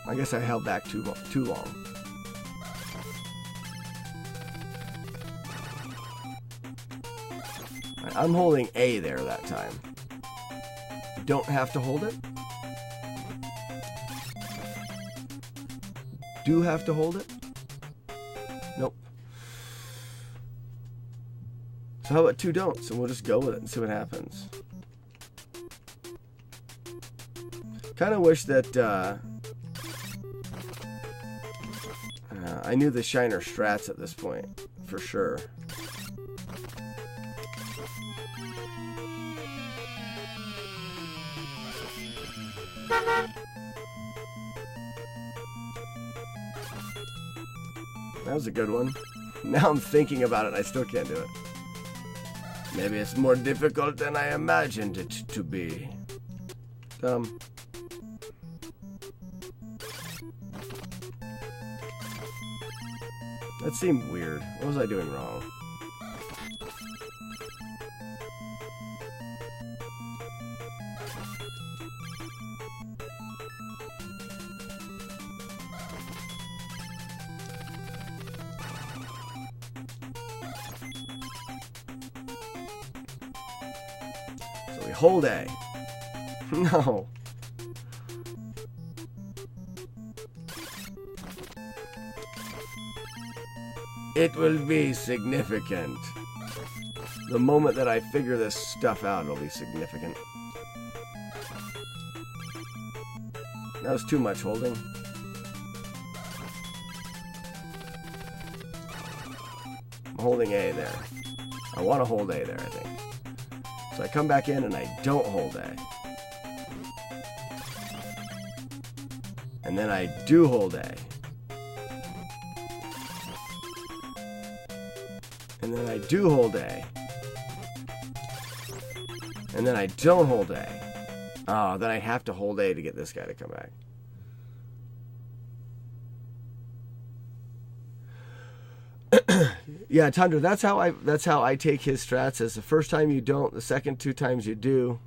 I guess I held back too long. I'm holding A there that time. You don't have to hold it. Do have to hold it? Nope. So how about 2 don'ts? And we'll just go with it and see what happens. Kind of wish that I knew the Shiner strats at this point, for sure. That was a good one. Now I'm thinking about it, I still can't do it. Maybe it's more difficult than I imagined it to be. That seemed weird. What was I doing wrong? So we hold A. No. It will be significant. The moment that I figure this stuff out, it'll be significant. That was too much holding. I'm holding A there. I want to hold A there, I think. So I come back in and I don't hold A. And then I do hold A. And then I do hold A. And then I don't hold A. Oh, then I have to hold A to get this guy to come back. Yeah, Tundra, that's how I take his strats. As the first time you don't, the second 2 times you do.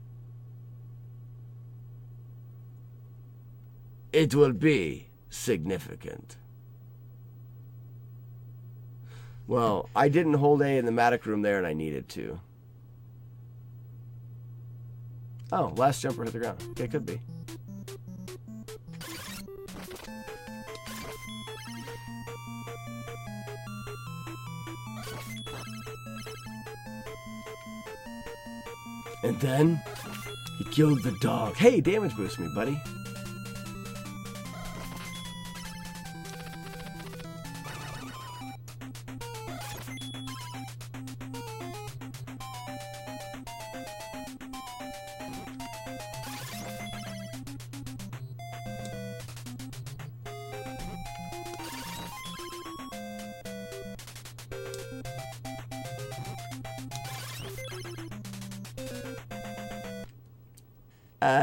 It will be significant. Well, I didn't hold A in the Matic room there, and I needed to. Oh, last jumper hit the ground. Okay, it could be. And then, he killed the dog. Hey, damage boost me, buddy.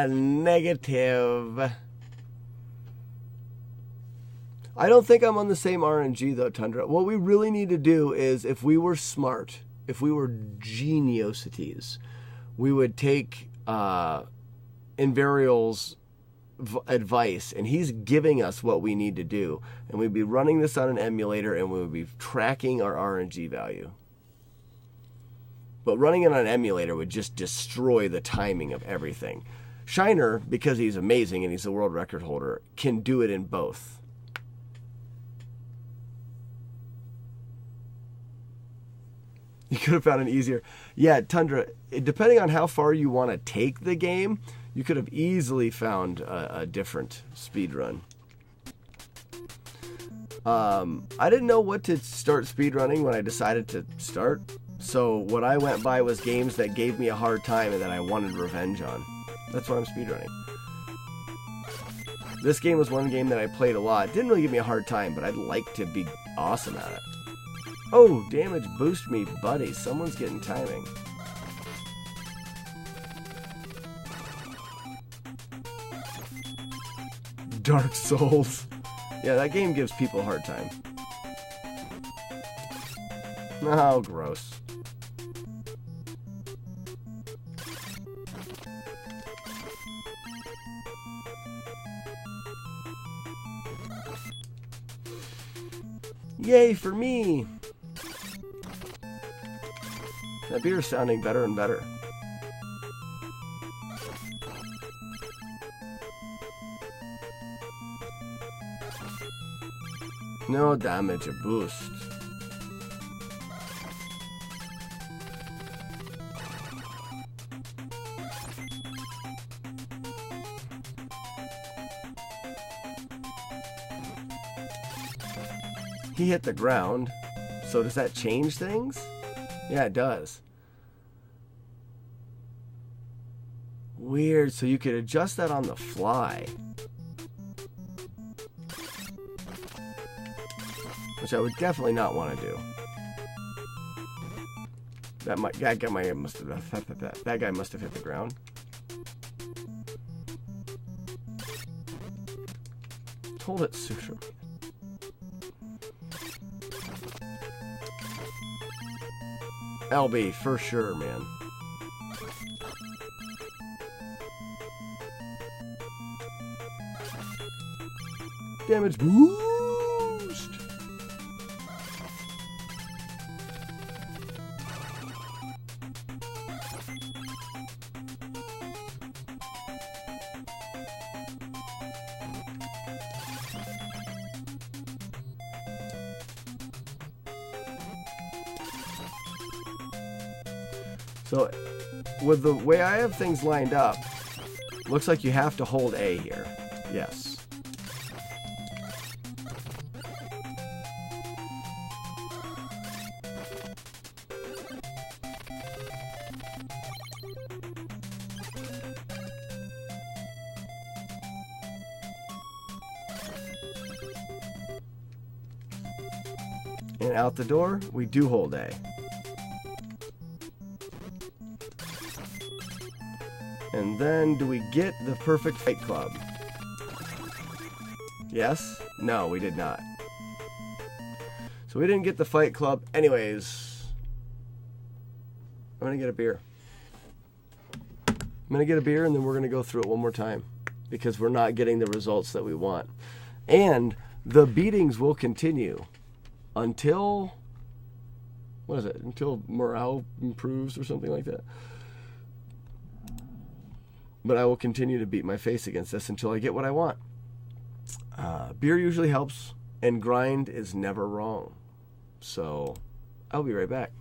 Negative. I don't think I'm on the same RNG though, Tundra. What we really need to do is, if we were smart, if we were geniosities, we would take Invarial's advice, and he's giving us what we need to do, and we'd be running this on an emulator, and we would be tracking our RNG value. But running it on an emulator would just destroy the timing of everything. Shiner, because he's amazing and he's a world record holder, can do it in both. You could have found an easier... Yeah, Tundra, depending on how far you want to take the game, you could have easily found a different speedrun. I didn't know what to start speedrunning when I decided to start. So what I went by was games that gave me a hard time and that I wanted revenge on. That's why I'm speedrunning. This game was one game that I played a lot. It didn't really give me a hard time, but I'd like to be awesome at it. Oh, damage boost me, buddy. Someone's getting timing. Dark Souls. Yeah, that game gives people a hard time. Oh, gross. Yay for me! That beer's sounding better and better. No damage, a boost. He hit the ground, so does that change things? Yeah, it does. Weird, so you could adjust that on the fly. Which I would definitely not want to do. That guy must have hit the ground. Hold it, Sutra. LB, for sure, man. Damage boost. So, with the way I have things lined up, looks like you have to hold A here. Yes. And out the door, we do hold A. And then, do we get the perfect Fight Club? Yes? No, we did not. So we didn't get the Fight Club. Anyways, I'm going to get a beer. I'm going to get a beer, and then we're going to go through it one more time. Because we're not getting the results that we want. And the beatings will continue until... what is it? Until morale improves or something like that. But I will continue to beat my face against this until I get what I want. Beer usually helps, and grind is never wrong. So, I'll be right back.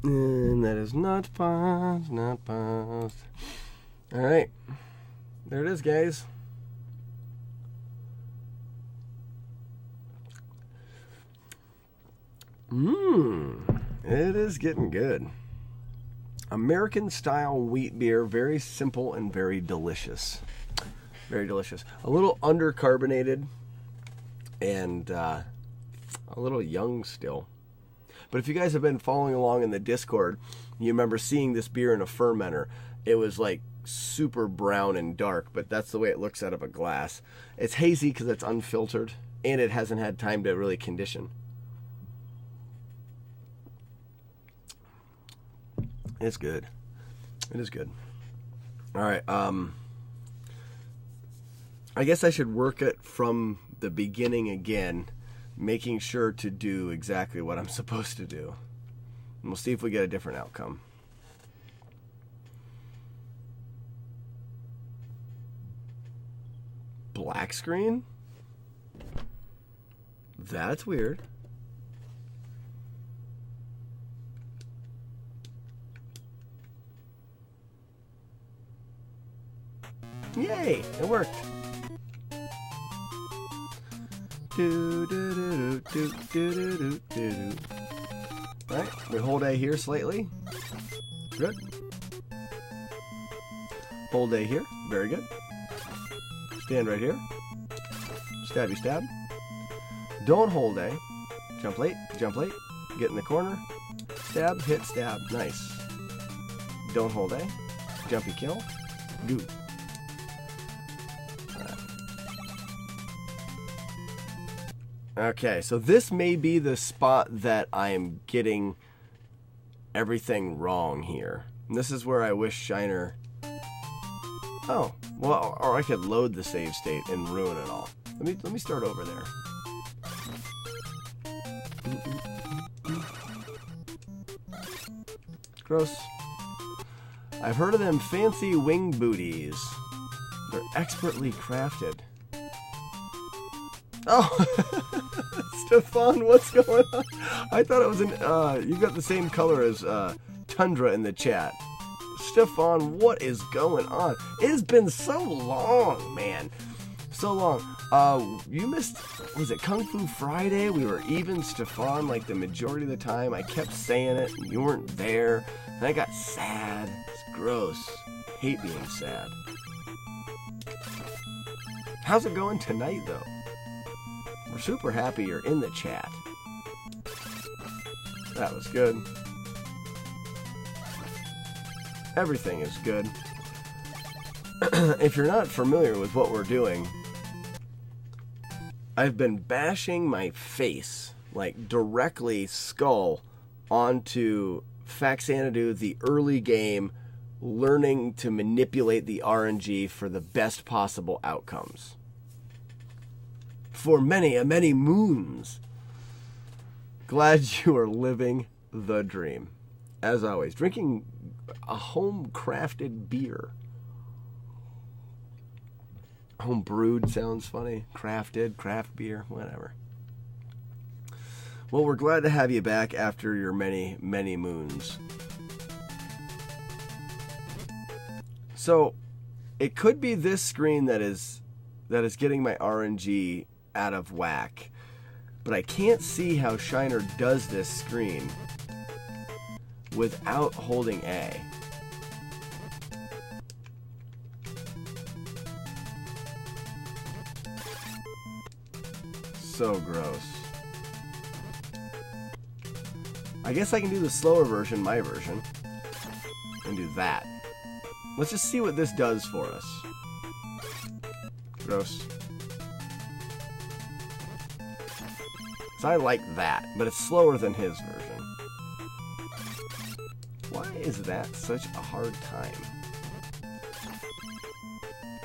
And that is not paused, not paused. Alright. There it is, guys. It is getting good. American style wheat beer, very simple and very delicious. Very delicious. A little undercarbonated and a little young still. But if you guys have been following along in the Discord, you remember seeing this beer in a fermenter. It was like super brown and dark, but that's the way it looks out of a glass. It's hazy because it's unfiltered and it hasn't had time to really condition. It's good. It is good. All right. I guess I should work it from the beginning again, making sure to do exactly what I'm supposed to do. And we'll see if we get a different outcome. Black screen? That's weird. Yay! It worked. Alright, we hold A here slightly. Good. Hold A here. Very good. Stand right here. Stabby stab. Don't hold A. Jump late. Jump late. Get in the corner. Stab. Hit. Stab. Nice. Don't hold A. Jumpy kill. Goo. Okay, so this may be the spot that I'm getting everything wrong here. And this is where I wish Shiner... Oh, well, or I could load the save state and ruin it all. Let me start over there. Gross. I've heard of them fancy wing booties. They're expertly crafted. Oh, Stefan, what's going on? I thought it was an, you got the same color as, Tundra in the chat. Stefan, what is going on? It has been so long, man. So long. You missed, was it Kung Fu Friday? We were even, Stefan, like the majority of the time. I kept saying it, and you weren't there. And I got sad. It's gross. Hate being sad. How's it going tonight, though? We're super happy you're in the chat. That was good. Everything is good. If you're not familiar with what we're doing, I've been bashing my face, like directly skull, onto Faxanadu, the early game, learning to manipulate the RNG for the best possible outcomes. For many moons. Glad you are living the dream. As always, drinking a home-crafted beer. Home brewed sounds funny. Crafted, craft beer, whatever. Well, we're glad to have you back after your many moons. So, it could be this screen that is getting my RNG out of whack, but I can't see how Shiner does this screen without holding A. So gross. I guess I can do the slower version, my version, and do that. Let's just see what this does for us. Gross. So I like that, but it's slower than his version. Why is that such a hard time?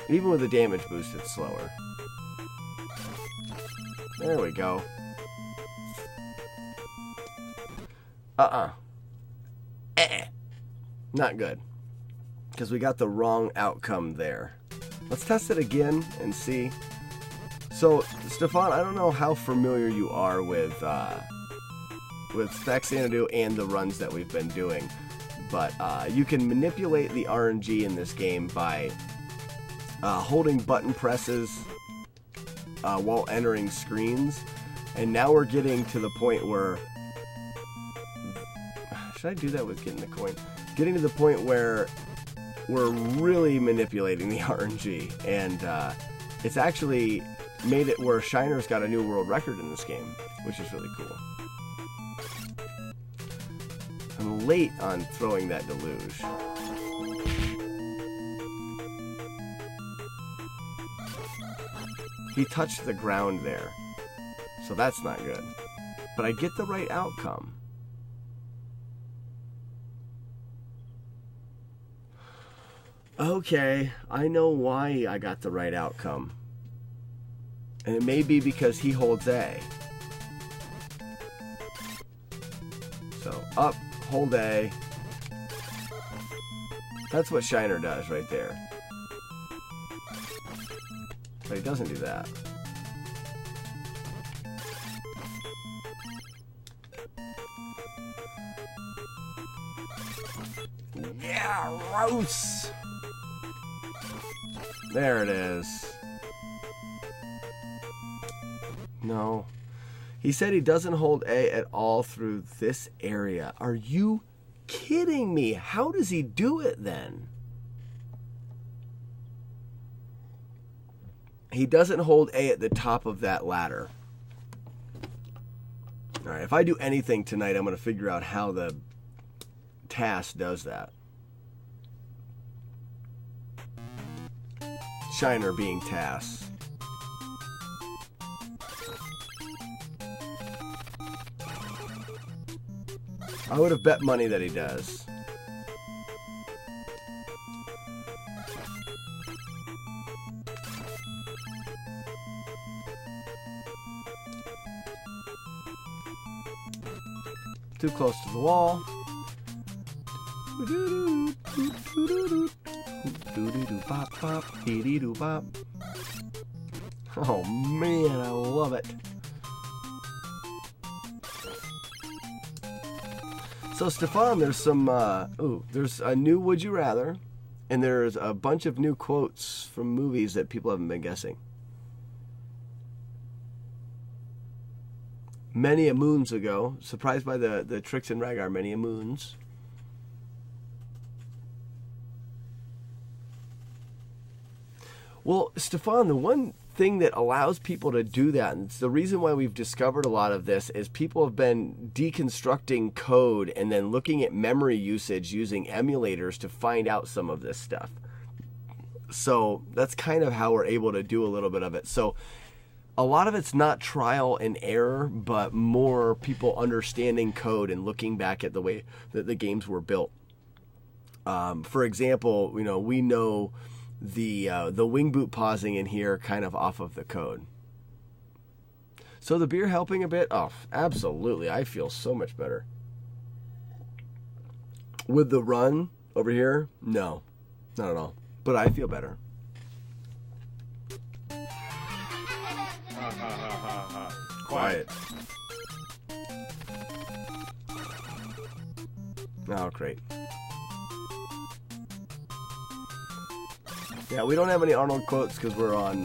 Even with the damage boost, it's slower. There we go. Not good. Because we got the wrong outcome there. Let's test it again and see. So, Stefan, I don't know how familiar you are with Faxanadu and the runs that we've been doing, but you can manipulate the RNG in this game by holding button presses while entering screens, and now we're getting to the point where should I do that with getting the coin? Getting to the point where we're really manipulating the RNG, and it's actually made it where Shiner's got a new world record in this game, which is really cool. I'm late on throwing that deluge. He touched the ground there, so that's not good. But I get the right outcome. Okay, I know why I got the right outcome. And it may be because he holds A. So, up, hold A. That's what Shiner does right there. But he doesn't do that. Yeah, gross! There it is. No. He said he doesn't hold A at all through this area. Are you kidding me? How does he do it then? He doesn't hold A at the top of that ladder. Alright, if I do anything tonight, I'm going to figure out how the task does that. Shiner being task. I would have bet money that he does. Too close to the wall. Oh man, I love it. So Stefan, there's some there's a new Would You Rather, and there's a bunch of new quotes from movies that people haven't been guessing. Many a moons ago, surprised by the tricks in Rygar, many a moons. Well, Stefan, the one thing that allows people to do that, and it's the reason why we've discovered a lot of this, is people have been deconstructing code and then looking at memory usage using emulators to find out some of this stuff. So that's kind of how we're able to do a little bit of it. So a lot of it's not trial and error, but more people understanding code and looking back at the way that the games were built. For example, we know the wing boot pausing in here kind of off of the code. So the beer helping a bit? Oh, absolutely. I feel so much better. With the run over here? No, not at all. But I feel better. Quiet. Oh, great. Yeah, we don't have any Arnold quotes because we're on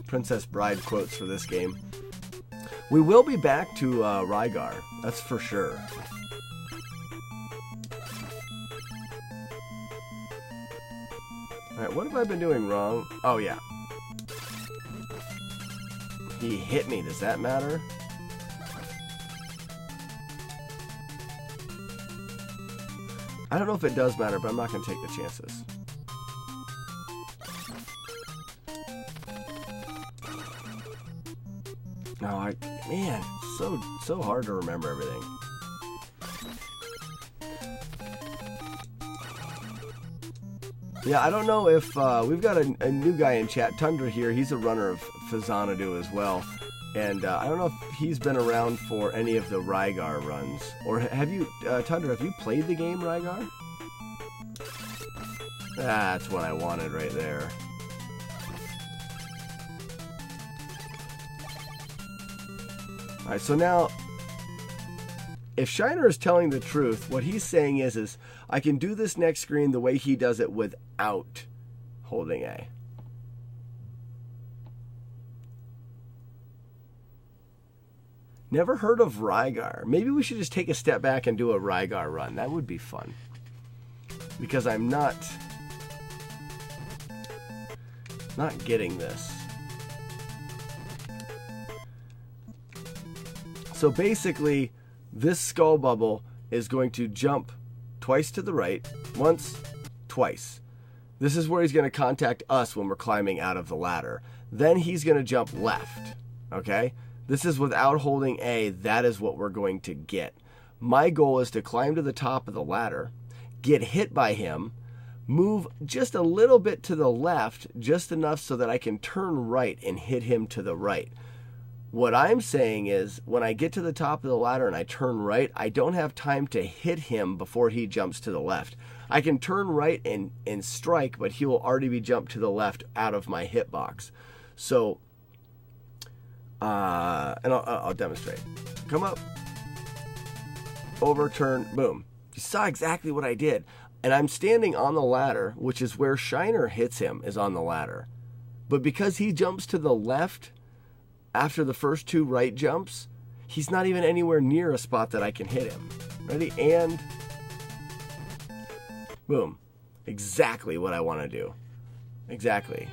Princess Bride quotes for this game. We will be back to Rygar, that's for sure. Alright, what have I been doing wrong? Oh, yeah. He hit me, does that matter? I don't know if it does matter, but I'm not going to take the chances. No, man, so hard to remember everything. Yeah, I don't know if we've got a new guy in chat, Tundra here. He's a runner of Faxanadu as well, and I don't know if he's been around for any of the Rygar runs. Or have you, Tundra? Have you played the game Rygar? That's what I wanted right there. Alright, so now, if Shiner is telling the truth, what he's saying is I can do this next screen the way he does it without holding A. Never heard of Rygar. Maybe we should just take a step back and do a Rygar run. That would be fun. Because I'm not getting this. So basically, this skull bubble is going to jump twice to the right, once, twice. This is where he's going to contact us when we're climbing out of the ladder. Then he's going to jump left, okay? This is without holding A. That is what we're going to get. My goal is to climb to the top of the ladder, get hit by him, move just a little bit to the left, just enough so that I can turn right and hit him to the right. What I'm saying is, when I get to the top of the ladder and I turn right, I don't have time to hit him before he jumps to the left. I can turn right and strike, but he will already be jumped to the left out of my hitbox. So, and I'll demonstrate. Come up, overturn, boom. You saw exactly what I did. And I'm standing on the ladder, which is where Shiner hits him, is on the ladder. But because he jumps to the left after the first two right jumps, he's not even anywhere near a spot that I can hit him. Ready? And boom. Exactly what I want to do. Exactly.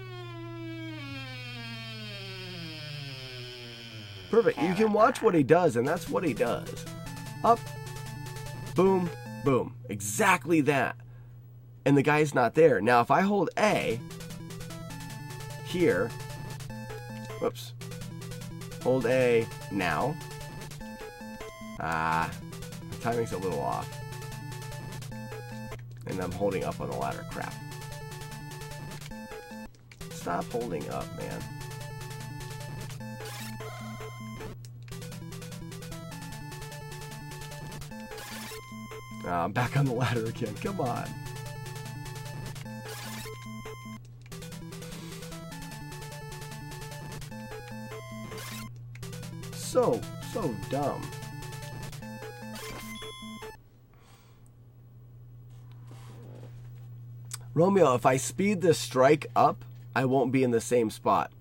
Perfect. You can watch what he does, and that's what he does. Up, boom, boom. Exactly that. And the guy's not there. Now, if I hold A here, whoops, hold A now. The timing's a little off. And I'm holding up on the ladder. Crap. Stop holding up, man. I'm back on the ladder again. Come on. So dumb. Romeo, if I speed this strike up, I won't be in the same spot.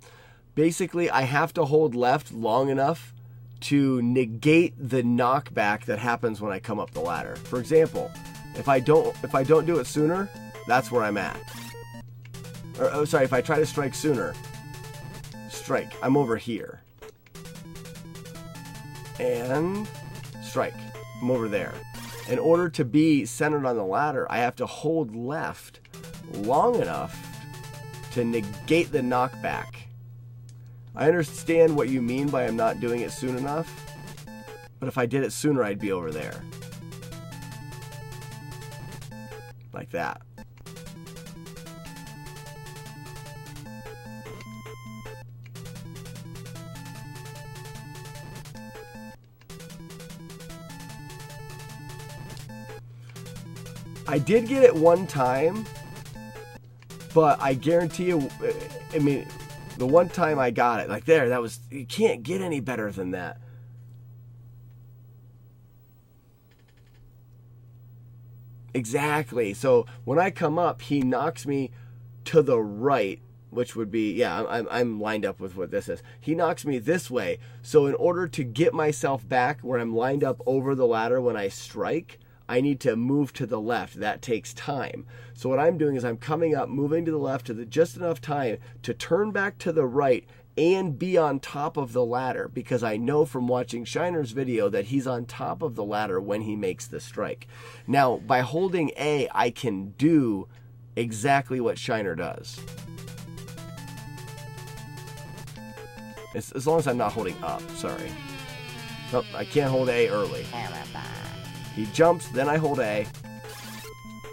Basically, I have to hold left long enough to negate the knockback that happens when I come up the ladder. For example, if I don't do it sooner, that's where I'm at. Or, oh, sorry, if I try to strike sooner, strike, I'm over here. And strike, I'm over there. In order to be centered on the ladder, I have to hold left long enough to negate the knockback. I understand what you mean by I'm not doing it soon enough, but if I did it sooner, I'd be over there. Like that. I did get it one time, but I guarantee you, I mean, the one time I got it, like there, that was, you can't get any better than that. Exactly. So when I come up, he knocks me to the right, which would be, yeah, I'm lined up with what this is. He knocks me this way. So in order to get myself back where I'm lined up over the ladder when I strike, I need to move to the left. That takes time. So what I'm doing is I'm coming up, moving to the left to just enough time to turn back to the right and be on top of the ladder, because I know from watching Shiner's video that he's on top of the ladder when he makes the strike. Now, by holding A, I can do exactly what Shiner does. As long as I'm not holding up, sorry. Nope, I can't hold A early. He jumps, then I hold A.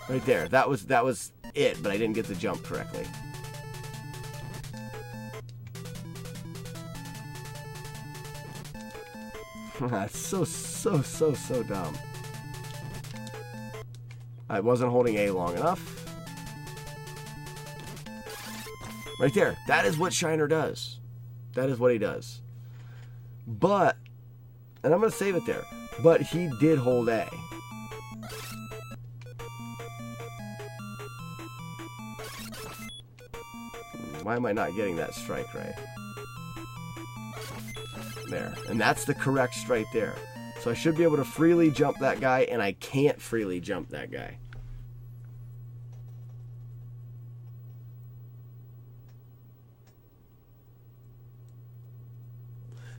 Right there. That was it, but I didn't get the jump correctly. That's so dumb. I wasn't holding A long enough. Right there. That is what Shiner does. That is what he does. But, and I'm going to save it there, but he did hold A. Why am I not getting that strike right? There. And that's the correct strike there. So I should be able to freely jump that guy, and I can't freely jump that guy.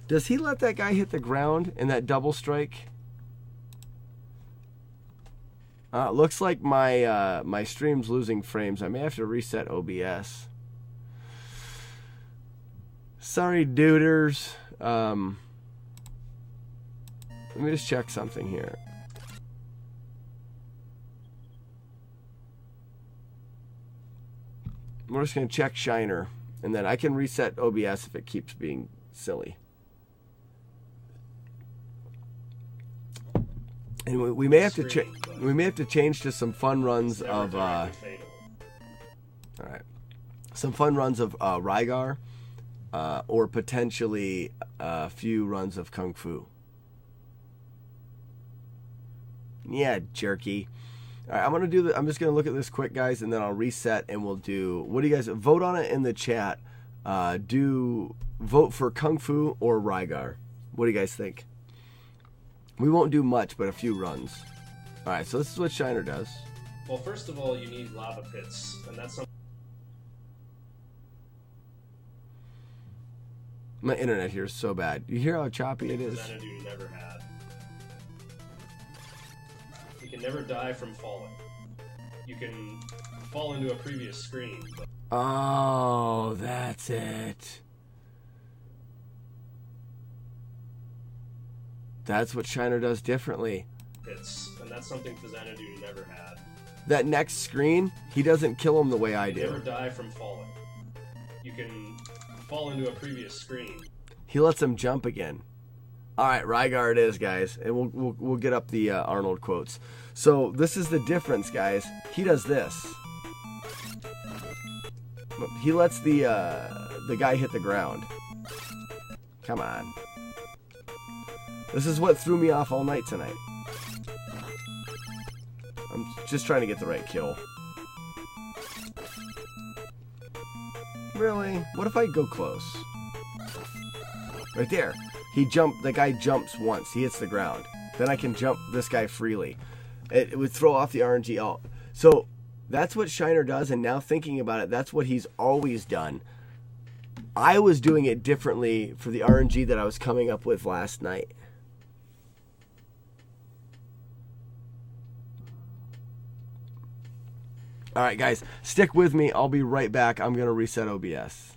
Does he let that guy hit the ground in that double strike? Looks like my stream's losing frames. I may have to reset OBS. Sorry, duders. Let me just check something here. We're just going to check Shiner, and then I can reset OBS if it keeps being silly. And we may have to change to some fun runs of all right, some fun runs of Rygar, or potentially a few runs of Kung Fu. Yeah, jerky. All right, I'm just gonna look at this quick, guys, and then I'll reset, and we'll do. What do you guys vote on it in the chat? Do vote for Kung Fu or Rygar? What do you guys think? We won't do much, but a few runs. All right, so this is what Shiner does. Well, first of all, you need lava pits, and that's something. My internet here is so bad. You hear how choppy it is? Faxanadu never had. You can never die from falling. You can fall into a previous screen. But... Oh, that's it. That's what Shiner does differently. And that's something Faxanadu never had. That next screen, he doesn't kill him the way I do. You never die from falling. You can fall into a previous screen. He lets him jump again. All right, Rygar it is, guys, and we'll get up the Arnold quotes. So this is the difference, guys. He does this. He lets the guy hit the ground. Come on. This is what threw me off all night tonight. I'm just trying to get the right kill. Really? What if I go close? Right there. The guy jumps once. He hits the ground. Then I can jump this guy freely. It would throw off the RNG alt. So that's what Shiner does, and now thinking about it, that's what he's always done. I was doing it differently for the RNG that I was coming up with last night. All right, guys, stick with me. I'll be right back. I'm going to reset OBS.